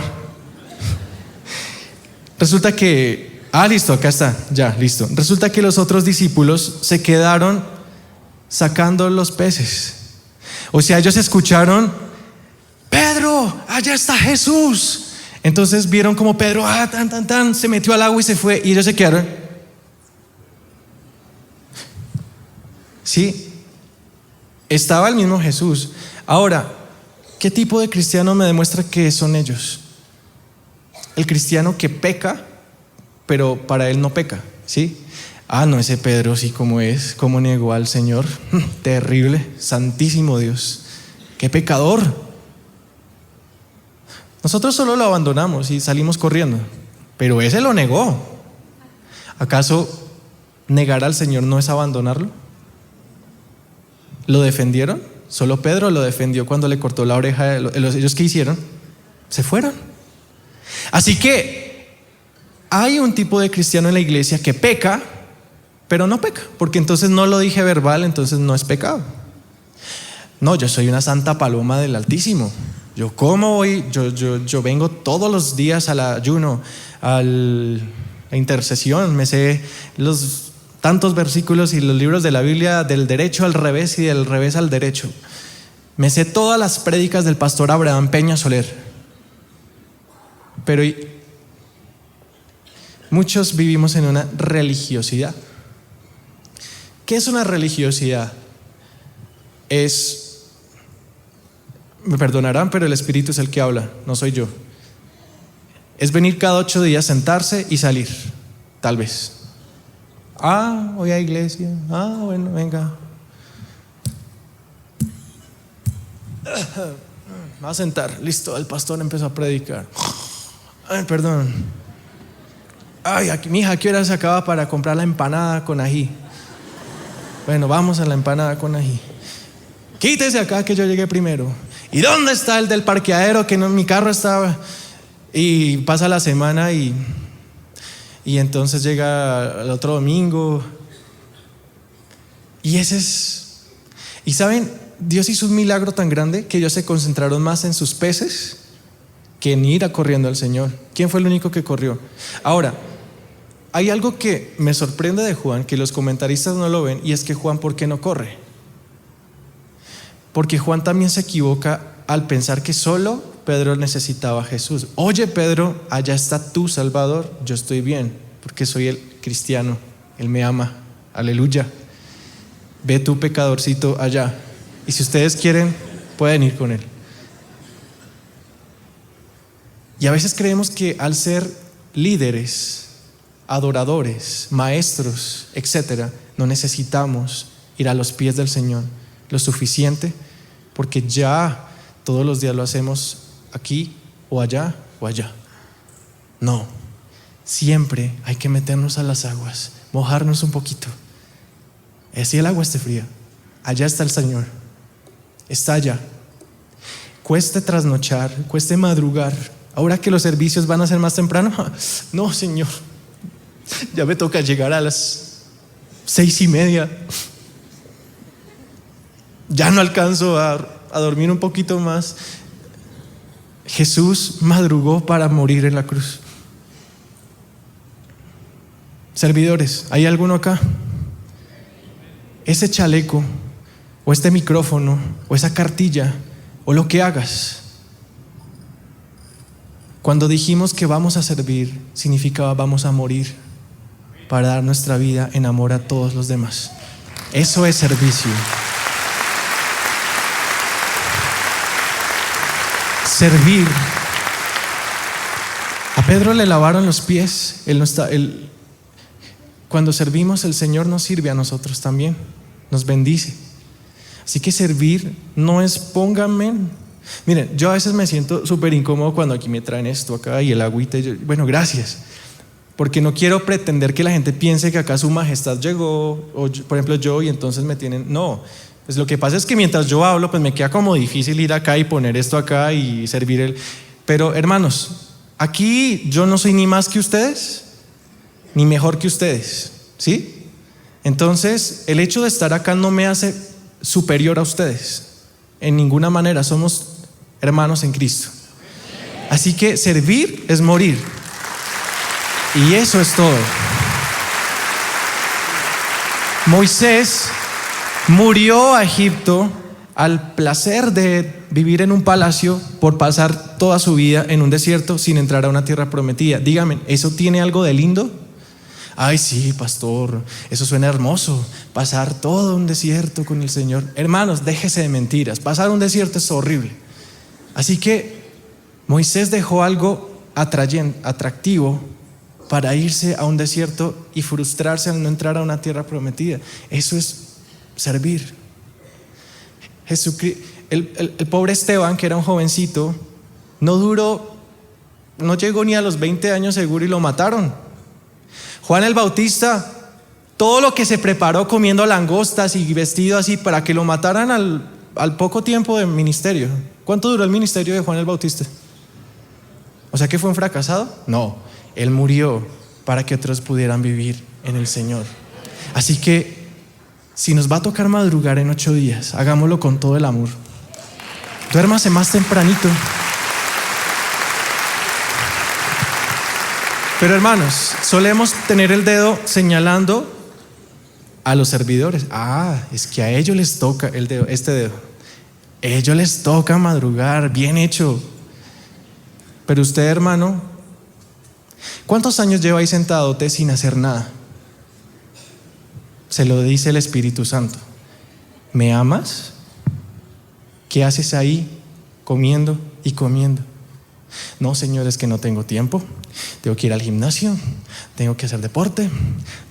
[SPEAKER 2] Resulta que... listo, acá está, ya, listo. Resulta que los otros discípulos se quedaron sacando los peces. O sea, ellos escucharon: Pedro, allá está Jesús. Entonces vieron como Pedro, se metió al agua y se fue. Y ellos se quedaron. Sí, estaba el mismo Jesús. Ahora, ¿qué tipo de cristiano me demuestra que son ellos? El cristiano que peca, pero para él no peca, ¿sí? No, ese Pedro sí, como es, cómo negó al Señor. Terrible, santísimo Dios, qué pecador. Nosotros solo lo abandonamos y salimos corriendo, pero ese lo negó. ¿Acaso negar al Señor no es abandonarlo? ¿Lo defendieron? Solo Pedro lo defendió cuando le cortó la oreja. ¿Ellos qué hicieron? Se fueron. Así que hay un tipo de cristiano en la iglesia que peca, pero no peca, porque entonces no lo dije verbal, entonces no es pecado. No, yo soy una santa paloma del Altísimo. Yo como voy, yo vengo todos los días al ayuno, a la intercesión, me sé los tantos versículos y los libros de la Biblia del derecho al revés y del revés al derecho. Me sé todas las prédicas del pastor Abraham Peña Soler. Pero muchos vivimos en una religiosidad. ¿Qué es una religiosidad? Me perdonarán, pero el Espíritu es el que habla, no soy yo. Es venir cada 8 días, sentarse y salir, tal vez. Voy a iglesia. Bueno, venga. Me va a sentar. Listo, el pastor empezó a predicar. Perdón. Aquí, mija, ¿a qué hora se acaba para comprar la empanada con ají? Bueno, vamos a la empanada con ají. Quítese acá que yo llegué primero. ¿Y dónde está el del parqueadero que no, mi carro estaba? Y pasa la semana y entonces llega el otro domingo. Y y saben, Dios hizo un milagro tan grande que ellos se concentraron más en sus peces que en ir corriendo al Señor. ¿Quién fue el único que corrió? Ahora, hay algo que me sorprende de Juan, que los comentaristas no lo ven, y es que Juan, ¿por qué no corre? Porque Juan también se equivoca al pensar que solo Pedro necesitaba a Jesús. Oye, Pedro, allá está tu Salvador, yo estoy bien, porque soy el cristiano, Él me ama, aleluya. Ve tu pecadorcito allá, y si ustedes quieren, pueden ir con Él. Y a veces creemos que al ser líderes, adoradores, maestros, etcétera, no necesitamos ir a los pies del Señor lo suficiente, porque ya todos los días lo hacemos aquí o allá o allá. No, siempre hay que meternos a las aguas, mojarnos un poquito. Si el agua esté fría, allá está el Señor, está allá. Cueste trasnochar, cueste madrugar. Ahora que los servicios van a ser más temprano, no, Señor, ya me toca llegar a las 6:30. Ya no alcanzo a dormir un poquito más. Jesús madrugó para morir en la cruz. Servidores, ¿hay alguno acá? Ese chaleco, o este micrófono, o esa cartilla, o lo que hagas, cuando dijimos que vamos a servir, significaba vamos a morir para dar nuestra vida en amor a todos los demás. Eso es servicio. Servir. A Pedro le lavaron los pies. Cuando servimos, el Señor nos sirve a nosotros también, nos bendice. Así que servir no es pónganme. Miren, yo a veces me siento súper incómodo cuando aquí me traen esto acá y el agüita. Bueno, gracias, porque no quiero pretender que la gente piense que acá su majestad llegó, o por ejemplo yo, y entonces me tienen. No, pues lo que pasa es que mientras yo hablo, pues me queda como difícil ir acá y poner esto acá y servir Pero hermanos, aquí yo no soy ni más que ustedes, ni mejor que ustedes, ¿sí? Entonces, el hecho de estar acá no me hace superior a ustedes. en ninguna manera, somos hermanos en Cristo. Así que servir es morir. Y eso es todo. Moisés murió a Egipto al placer de vivir en un palacio por pasar toda su vida en un desierto sin entrar a una tierra prometida. Dígame, ¿eso tiene algo de lindo? Ay, sí, pastor, eso suena hermoso, pasar todo un desierto con el Señor. Hermanos, déjese de mentiras, pasar un desierto es horrible. Así que Moisés dejó algo atractivo para irse a un desierto y frustrarse al no entrar a una tierra prometida. Eso es servir. El pobre Esteban, que era un jovencito, no llegó ni a los 20 años seguro y lo mataron. Juan el Bautista, todo lo que se preparó comiendo langostas y vestido así para que lo mataran al poco tiempo de ministerio. ¿Cuánto duró el ministerio de Juan el Bautista? O sea, ¿que fue un fracasado? No, él murió para que otros pudieran vivir en el Señor. Así que si nos va a tocar madrugar en 8 días, hagámoslo con todo el amor. Duérmase más tempranito. Pero hermanos, solemos tener el dedo señalando a los servidores. Es que a ellos les toca el dedo, este dedo. A ellos les toca madrugar, bien hecho. Pero usted, hermano, ¿cuántos años lleva ahí sentadote sin hacer nada? Se lo dice el Espíritu Santo. ¿Me amas? ¿Qué haces ahí comiendo y comiendo? No, Señor, es que no tengo tiempo. Tengo que ir al gimnasio, tengo que hacer deporte,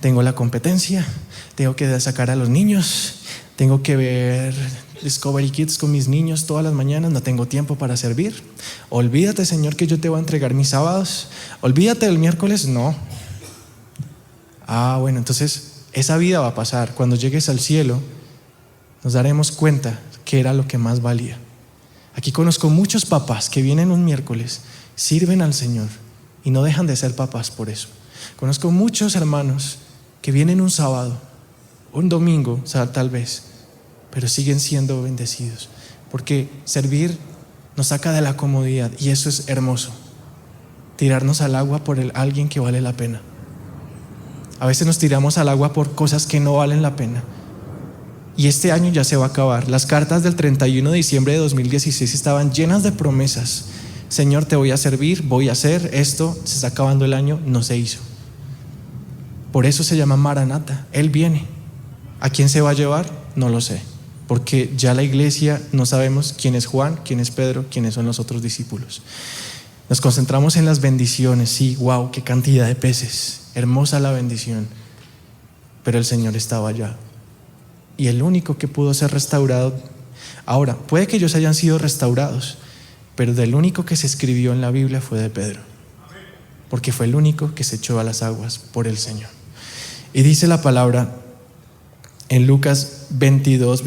[SPEAKER 2] tengo la competencia, tengo que sacar a los niños, tengo que ver Discovery Kids con mis niños todas las mañanas, no tengo tiempo para servir. Olvídate, Señor, que yo te voy a entregar mis sábados. Olvídate del miércoles, no. Bueno, entonces esa vida va a pasar. Cuando llegues al cielo, nos daremos cuenta que era lo que más valía. Aquí conozco muchos papás que vienen un miércoles, sirven al Señor y no dejan de ser papás por eso. Conozco muchos hermanos que vienen un sábado, un domingo, tal vez, pero siguen siendo bendecidos, porque servir nos saca de la comodidad y eso es hermoso. Tirarnos al agua por alguien que vale la pena. A veces nos tiramos al agua por cosas que no valen la pena. Y este año ya se va a acabar. Las cartas del 31 de diciembre de 2016 estaban llenas de promesas. Señor, te voy a servir, voy a hacer esto. Se está acabando el año, no se hizo. Por eso se llama Maranata. Él viene. ¿A quién se va a llevar? No lo sé, porque ya la iglesia no sabemos quién es Juan, quién es Pedro, quiénes son los otros discípulos. Nos concentramos en las bendiciones. Sí, wow, qué cantidad de peces, hermosa la bendición, pero el Señor estaba allá y el único que pudo ser restaurado. Ahora, puede que ellos hayan sido restaurados, pero del único que se escribió en la Biblia fue de Pedro, porque fue el único que se echó a las aguas por el Señor. Y dice la palabra en Lucas 22,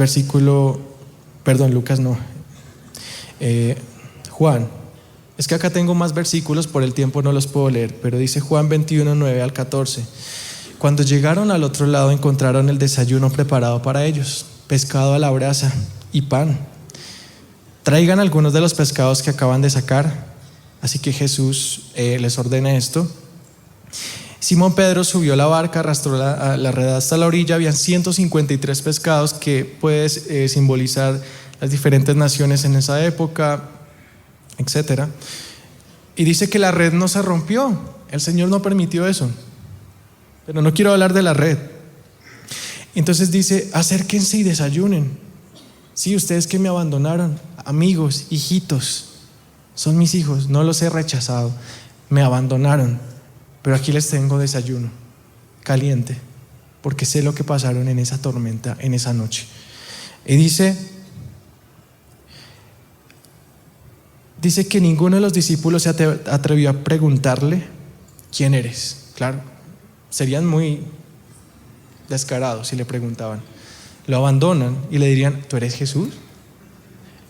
[SPEAKER 2] Juan, es que acá tengo más versículos, por el tiempo no los puedo leer, pero dice Juan 21, 9 al 14. Cuando llegaron al otro lado encontraron el desayuno preparado para ellos, pescado a la brasa y pan. Traigan algunos de los pescados que acaban de sacar. Así que Jesús les ordena esto. Simón Pedro subió a la barca, arrastró la red hasta la orilla. Habían 153 pescados, que puede simbolizar las diferentes naciones en esa época, etcétera. Y dice que la red no se rompió. El Señor no permitió eso. Pero no quiero hablar de la red. Entonces dice: acérquense y desayunen. Sí, ustedes que me abandonaron, amigos, hijitos, son mis hijos, no los he rechazado, me abandonaron, pero aquí les tengo desayuno caliente, porque sé lo que pasaron en esa tormenta, en esa noche. Y dice que ninguno de los discípulos se atrevió a preguntarle: ¿quién eres? Claro, serían muy descarados si le preguntaban. Lo abandonan y le dirían: ¿tú eres Jesús?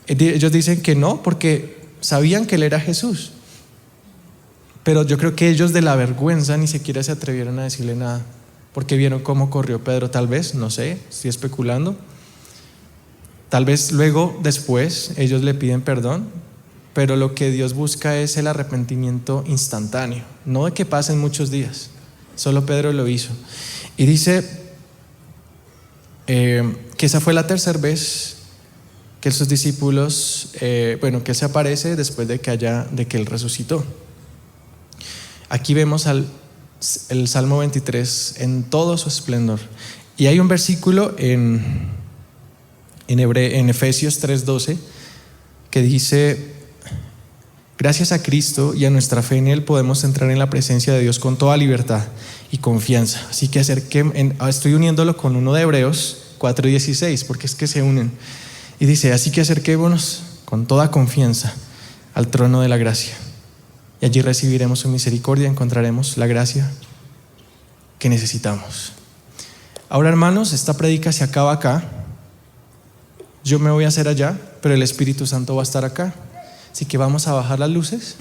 [SPEAKER 2] Ellos dicen que no, porque sabían que él era Jesús, pero yo creo que ellos, de la vergüenza, ni siquiera se atrevieron a decirle nada, porque vieron cómo corrió Pedro. Tal vez, no sé, estoy especulando. Tal vez luego, después, ellos le piden perdón, pero lo que Dios busca es el arrepentimiento instantáneo, no de que pasen muchos días. Solo Pedro lo hizo. Y dice que esa fue la tercera vez que sus discípulos, que Él se aparece después de que Él resucitó. Aquí vemos el Salmo 23 en todo su esplendor. Y hay un versículo en Efesios 3:12 que dice: gracias a Cristo y a nuestra fe en Él podemos entrar en la presencia de Dios con toda libertad y confianza. Así que estoy uniéndolo con uno de Hebreos 4:16, porque es que se unen. Y dice: así que acerquémonos con toda confianza al trono de la gracia, y allí recibiremos su misericordia, encontraremos la gracia que necesitamos. Ahora, hermanos, esta prédica se acaba acá. Yo me voy a hacer allá, pero el Espíritu Santo va a estar acá. Así que vamos a bajar las luces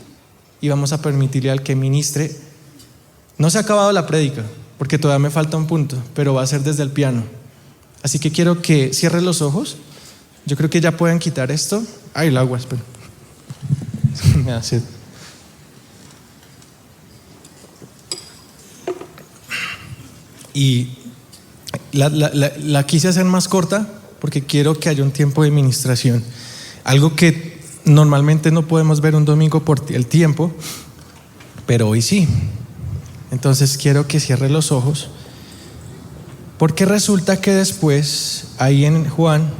[SPEAKER 2] y vamos a permitirle al que ministre. No se ha acabado la prédica, porque todavía me falta un punto, pero va a ser desde el piano. Así que quiero que cierren los ojos. Yo creo que ya pueden quitar esto. Ay, el agua, espera. Me da sed. Y la quise hacer más corta porque quiero que haya un tiempo de ministración. Algo que normalmente no podemos ver un domingo por el tiempo, pero hoy sí. Entonces quiero que cierre los ojos, porque resulta que después, ahí en Juan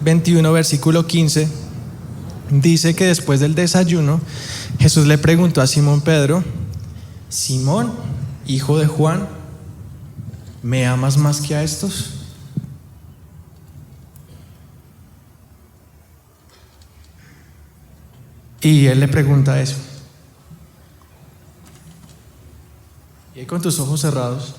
[SPEAKER 2] 21, versículo 15, dice que después del desayuno, Jesús le preguntó a Simón Pedro: Simón, hijo de Juan, ¿me amas más que a estos? Y él le pregunta eso. Y ahí con tus ojos cerrados,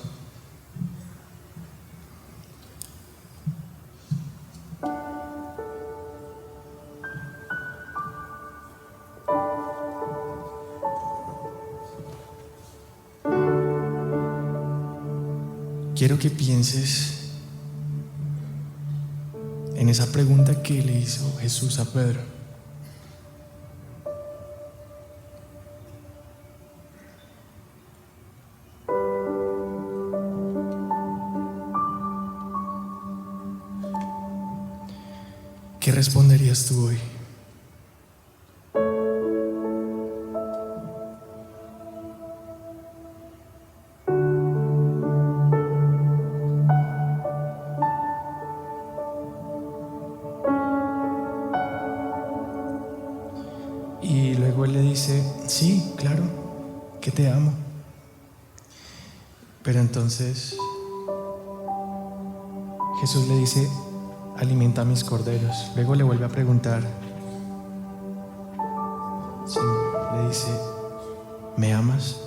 [SPEAKER 2] quiero que pienses en esa pregunta que le hizo Jesús a Pedro. ¿Qué responderías tú hoy? Y luego él le dice: sí, claro, que te amo. Pero entonces Jesús le dice: alimenta a mis corderos. Luego le vuelve a preguntar, sí, le dice: ¿me amas?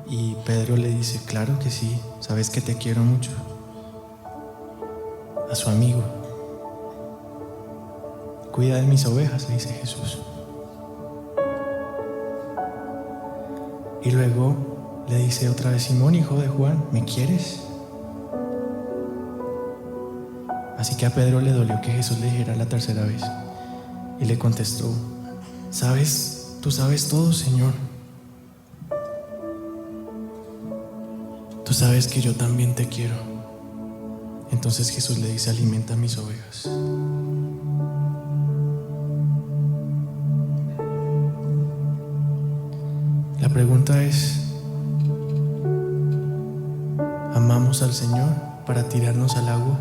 [SPEAKER 2] Y Pedro le dice: claro que sí, sabes que te quiero mucho. A su amigo: cuida de mis ovejas, le dice Jesús. Y luego le dice otra vez: Simón, hijo de Juan, ¿me quieres? Así que a Pedro le dolió que Jesús le dijera la tercera vez, y le contestó: ¿sabes? Tú sabes todo, Señor. Tú sabes que yo también te quiero. Entonces Jesús le dice: alimenta mis ovejas. La pregunta es: ¿amamos al Señor para tirarnos al agua?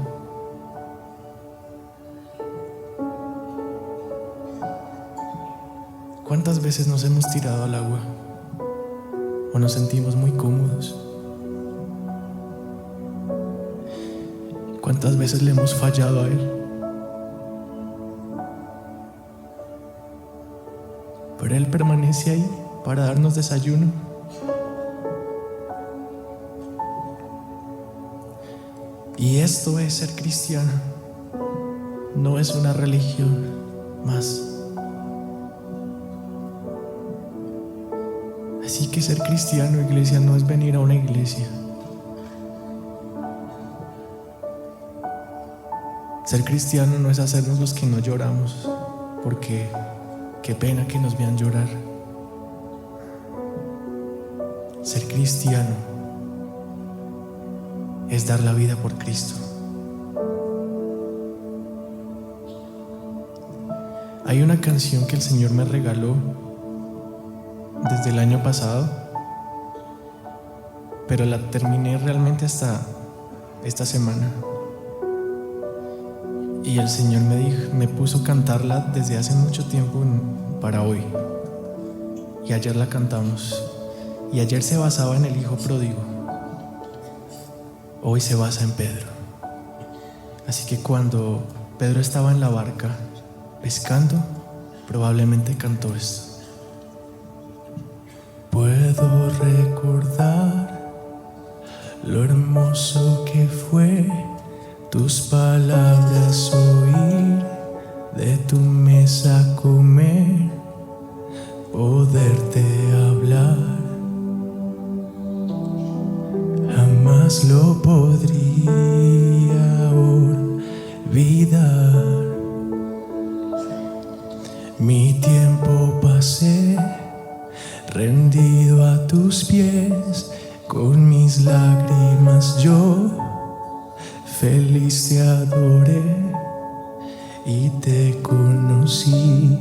[SPEAKER 2] ¿Cuántas veces nos hemos tirado al agua o nos sentimos muy cómodos? ¿Cuántas veces le hemos fallado a Él? Pero Él permanece ahí para darnos desayuno. Y esto es ser cristiano. No es una religión más. Así que ser cristiano, iglesia, no es venir a una iglesia. Ser cristiano no es hacernos los que no lloramos, porque qué pena que nos vean llorar. Ser cristiano es dar la vida por Cristo. Hay una canción que el Señor me regaló desde el año pasado, pero la terminé realmente hasta esta semana. Y el Señor me puso a cantarla desde hace mucho tiempo para hoy. Y ayer la cantamos. Y ayer se basaba en el hijo pródigo. Hoy se basa en Pedro. Así que cuando Pedro estaba en la barca pescando, probablemente cantó esto. Puedo recordar lo hermoso que fue tus palabras oír, de tu mesa comer, poderte hablar. Jamás lo podría olvidar. Mi tiempo pasé rendido a tus pies, con mis lágrimas yo feliz te adoré y te conocí.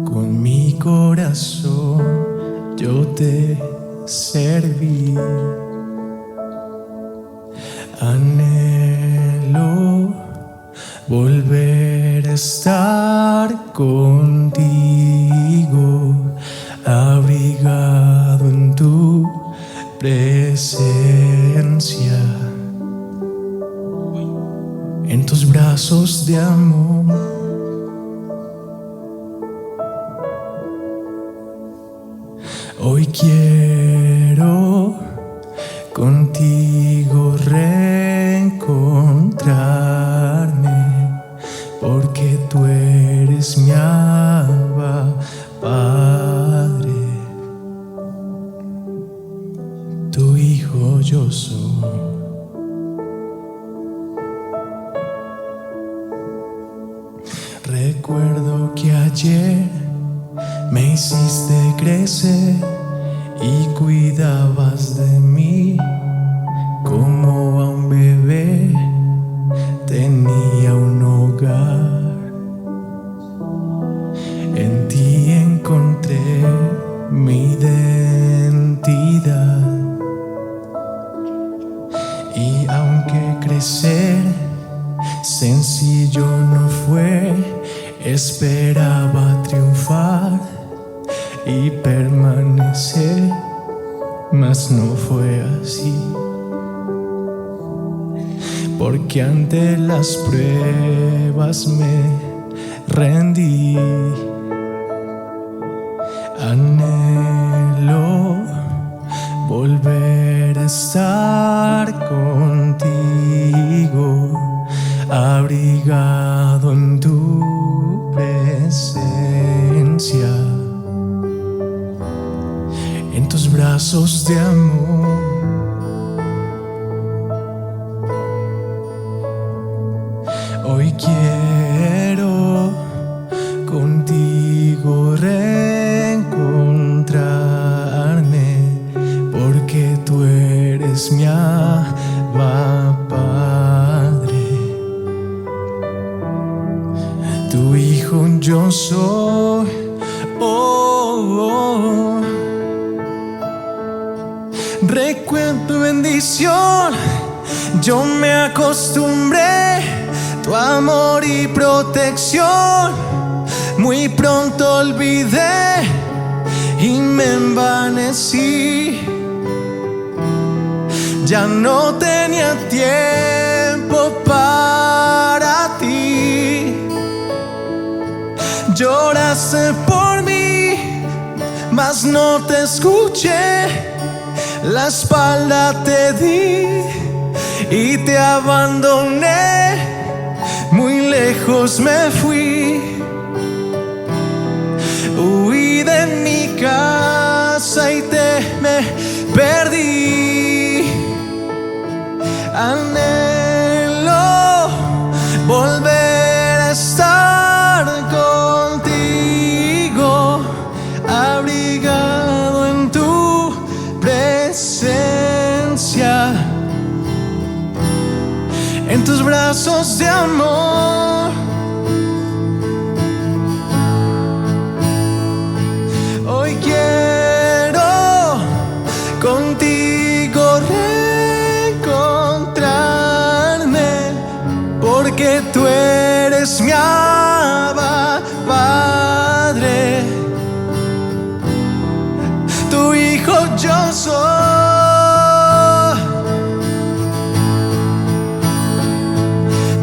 [SPEAKER 2] Con mi corazón yo te serví. Anhelo volver a estar contigo, abrigado en tu presencia, en tus brazos de amor. Hoy quiero contigo reencontrarme, porque tú eres mi Abba Padre. Tu hijo yo soy. Recuerdo que ayer me hiciste crecer y cuidabas de mí como a un bebé. Tenía un hogar. En ti encontré mi identidad. Y aunque crecer sencillo no fue, esperaba triunfar y permanecer, mas no fue así. Porque ante las pruebas me rendí. Anhelo volver a estar contigo, abrigado en tu presencia, en tus brazos de amor. Hoy quiero contigo reencontrarme, porque tú eres mi Abba Padre. Tu hijo yo soy. Recuerdo tu bendición, yo me acostumbré, tu amor y protección, muy pronto olvidé y me envanecí. Ya no tenía tiempo para ti. Lloraste por mí, mas no te escuché. La espalda te di y te abandoné. Muy lejos me fui, huí de mi casa y me perdí. Anhelo presencia, en tus brazos de amor. Hoy quiero contigo reencontrarme, porque tú eres mi Abba Padre, tu hijo yo soy.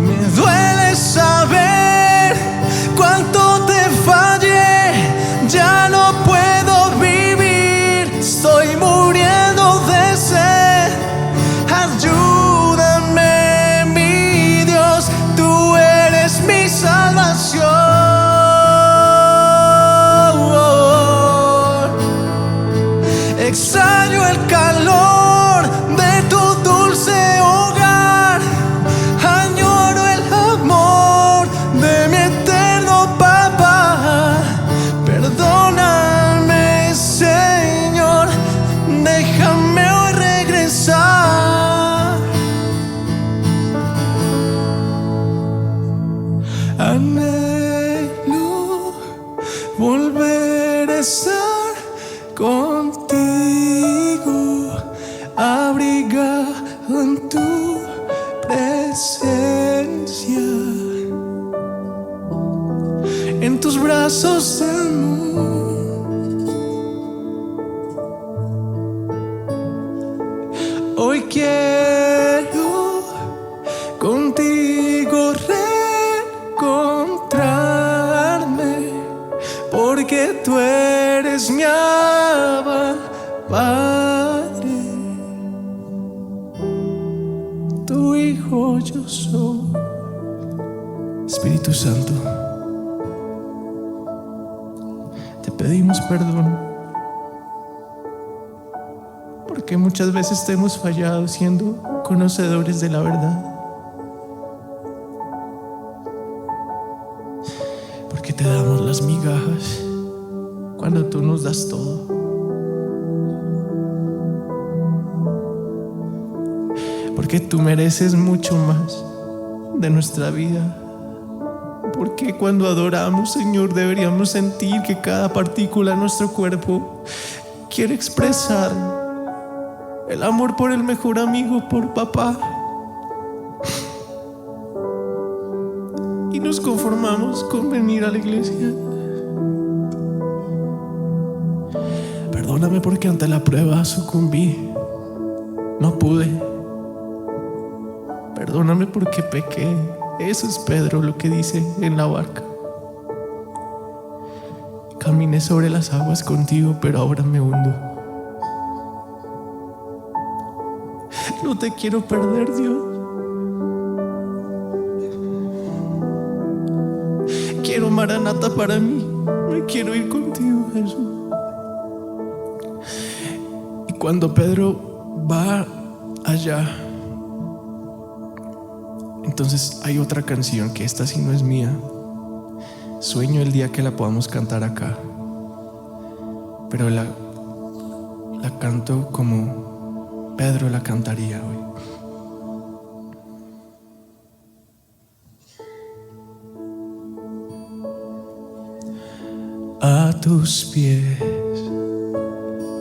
[SPEAKER 2] Me duele saber cuánto te fallé, ya no puedo vivir, estoy muriendo de sed. Ayúdame, mi Dios, tú eres mi salvación. Extraño el calor de tu dulce hogar, añoro el amor de mi eterno papá. Perdóname, Señor, déjame hoy regresar. Anhelo volver a estar contigo, abrigado en tu presencia, en tus brazos de amor. Hoy quiero contigo reencontrarme, porque tú eres mi Abba Padre, tu hijo yo soy. Espíritu Santo, te pedimos perdón, porque muchas veces te hemos fallado siendo conocedores de la verdad, porque te damos las migajas cuando tú nos das todo. Porque tú mereces mucho más de nuestra vida. Porque cuando adoramos, Señor, deberíamos sentir que cada partícula de nuestro cuerpo quiere expresar el amor por el mejor amigo, por papá. Y nos conformamos con venir a la iglesia. Perdóname porque ante la prueba sucumbí, no pude. Perdóname porque pequé. Eso es Pedro lo que dice en la barca. Caminé sobre las aguas contigo, pero ahora me hundo. No te quiero perder, Dios. Quiero Maranata para mí. Me quiero ir contigo, Jesús. Y cuando Pedro va allá, entonces hay otra canción que esta sí no es mía. Sueño el día que la podamos cantar acá, pero la canto como Pedro la cantaría hoy. A tus pies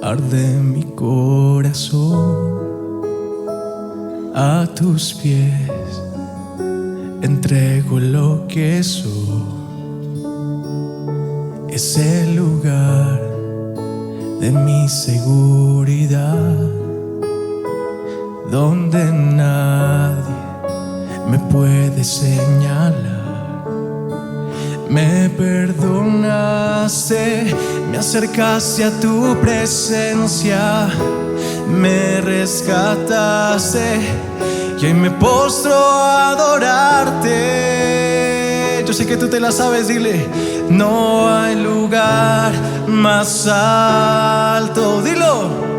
[SPEAKER 2] arde mi corazón, a tus pies entrego lo que soy. Es el lugar de mi seguridad, donde nadie me puede señalar. Me perdonaste, me acercaste a tu presencia, me rescataste y hoy me postro a adorarte. Yo sé que tú te la sabes, dile. No hay lugar más alto, dilo.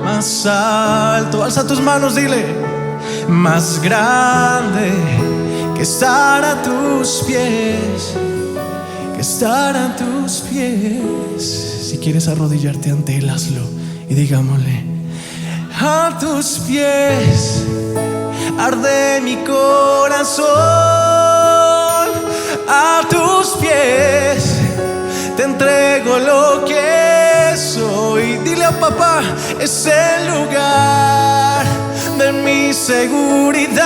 [SPEAKER 2] Más alto, alza tus manos, dile. Más grande que estar a tus pies, que estar a tus pies. Si quieres arrodillarte ante Él, hazlo y digámosle: a tus pies arde mi corazón, a tus pies te entrego lo que soy. Dile a papá: es el lugar de mi seguridad,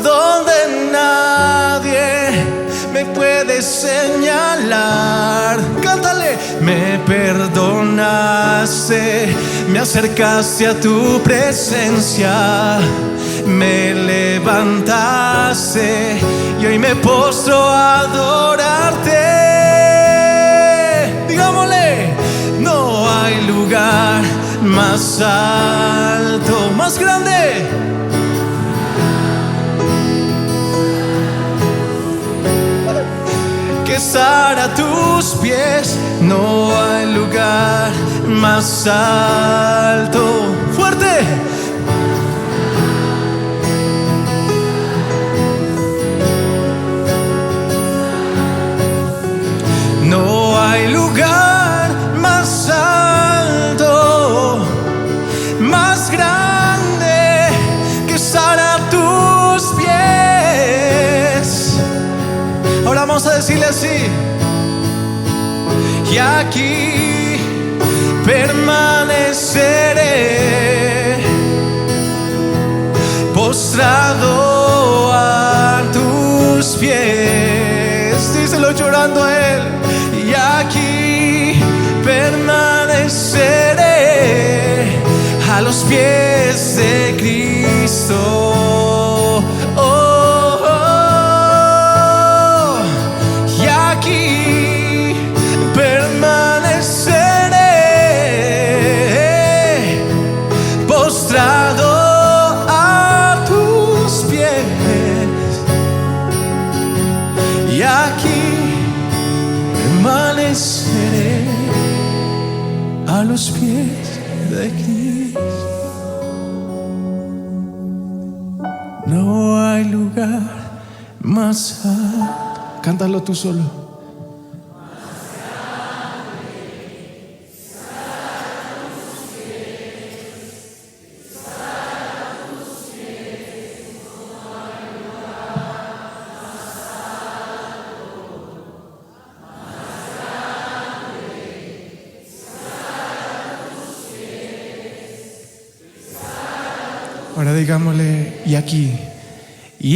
[SPEAKER 2] donde nadie me puede señalar. Cántale: me perdonaste, me acercaste a tu presencia, me levantaste y hoy me postro a adorarte. Digámosle: no hay lugar más alto, más grande, que estar a tus pies. No hay lugar más alto. Fuerte. No hay lugar más alto, más grande, que estar a tus pies. Ahora vamos a decirle así: y aquí permaneceré, postrado a tus pies. Díselo llorando a Él: y aquí permaneceré a los pies de Cristo. Oh, oh, y aquí permaneceré, postrado a tus pies. Y aquí permaneceré a los pies de Cristo. No hay lugar más alto. Cántalo tú solo. Ahora digámosle: y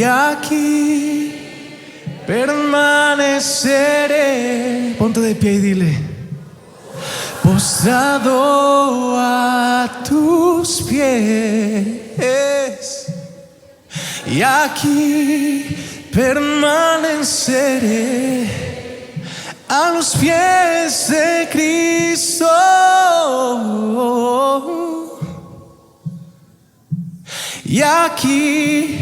[SPEAKER 2] aquí permaneceré. Ponte de pie y dile: postrado a tus pies. Y aquí permaneceré a los pies de Cristo. Y aquí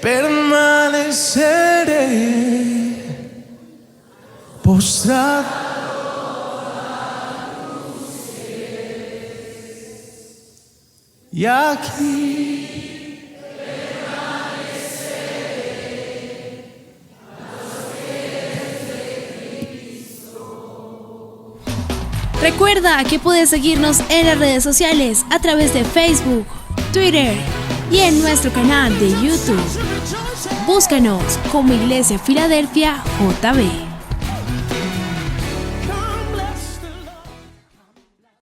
[SPEAKER 2] permaneceré, postrado a tus pies. Y aquí permaneceré a los pies de Cristo.
[SPEAKER 1] Recuerda que puedes seguirnos en las redes sociales a través de Facebook, Twitter y en nuestro canal de YouTube. Búscanos como Iglesia Filadelfia JB.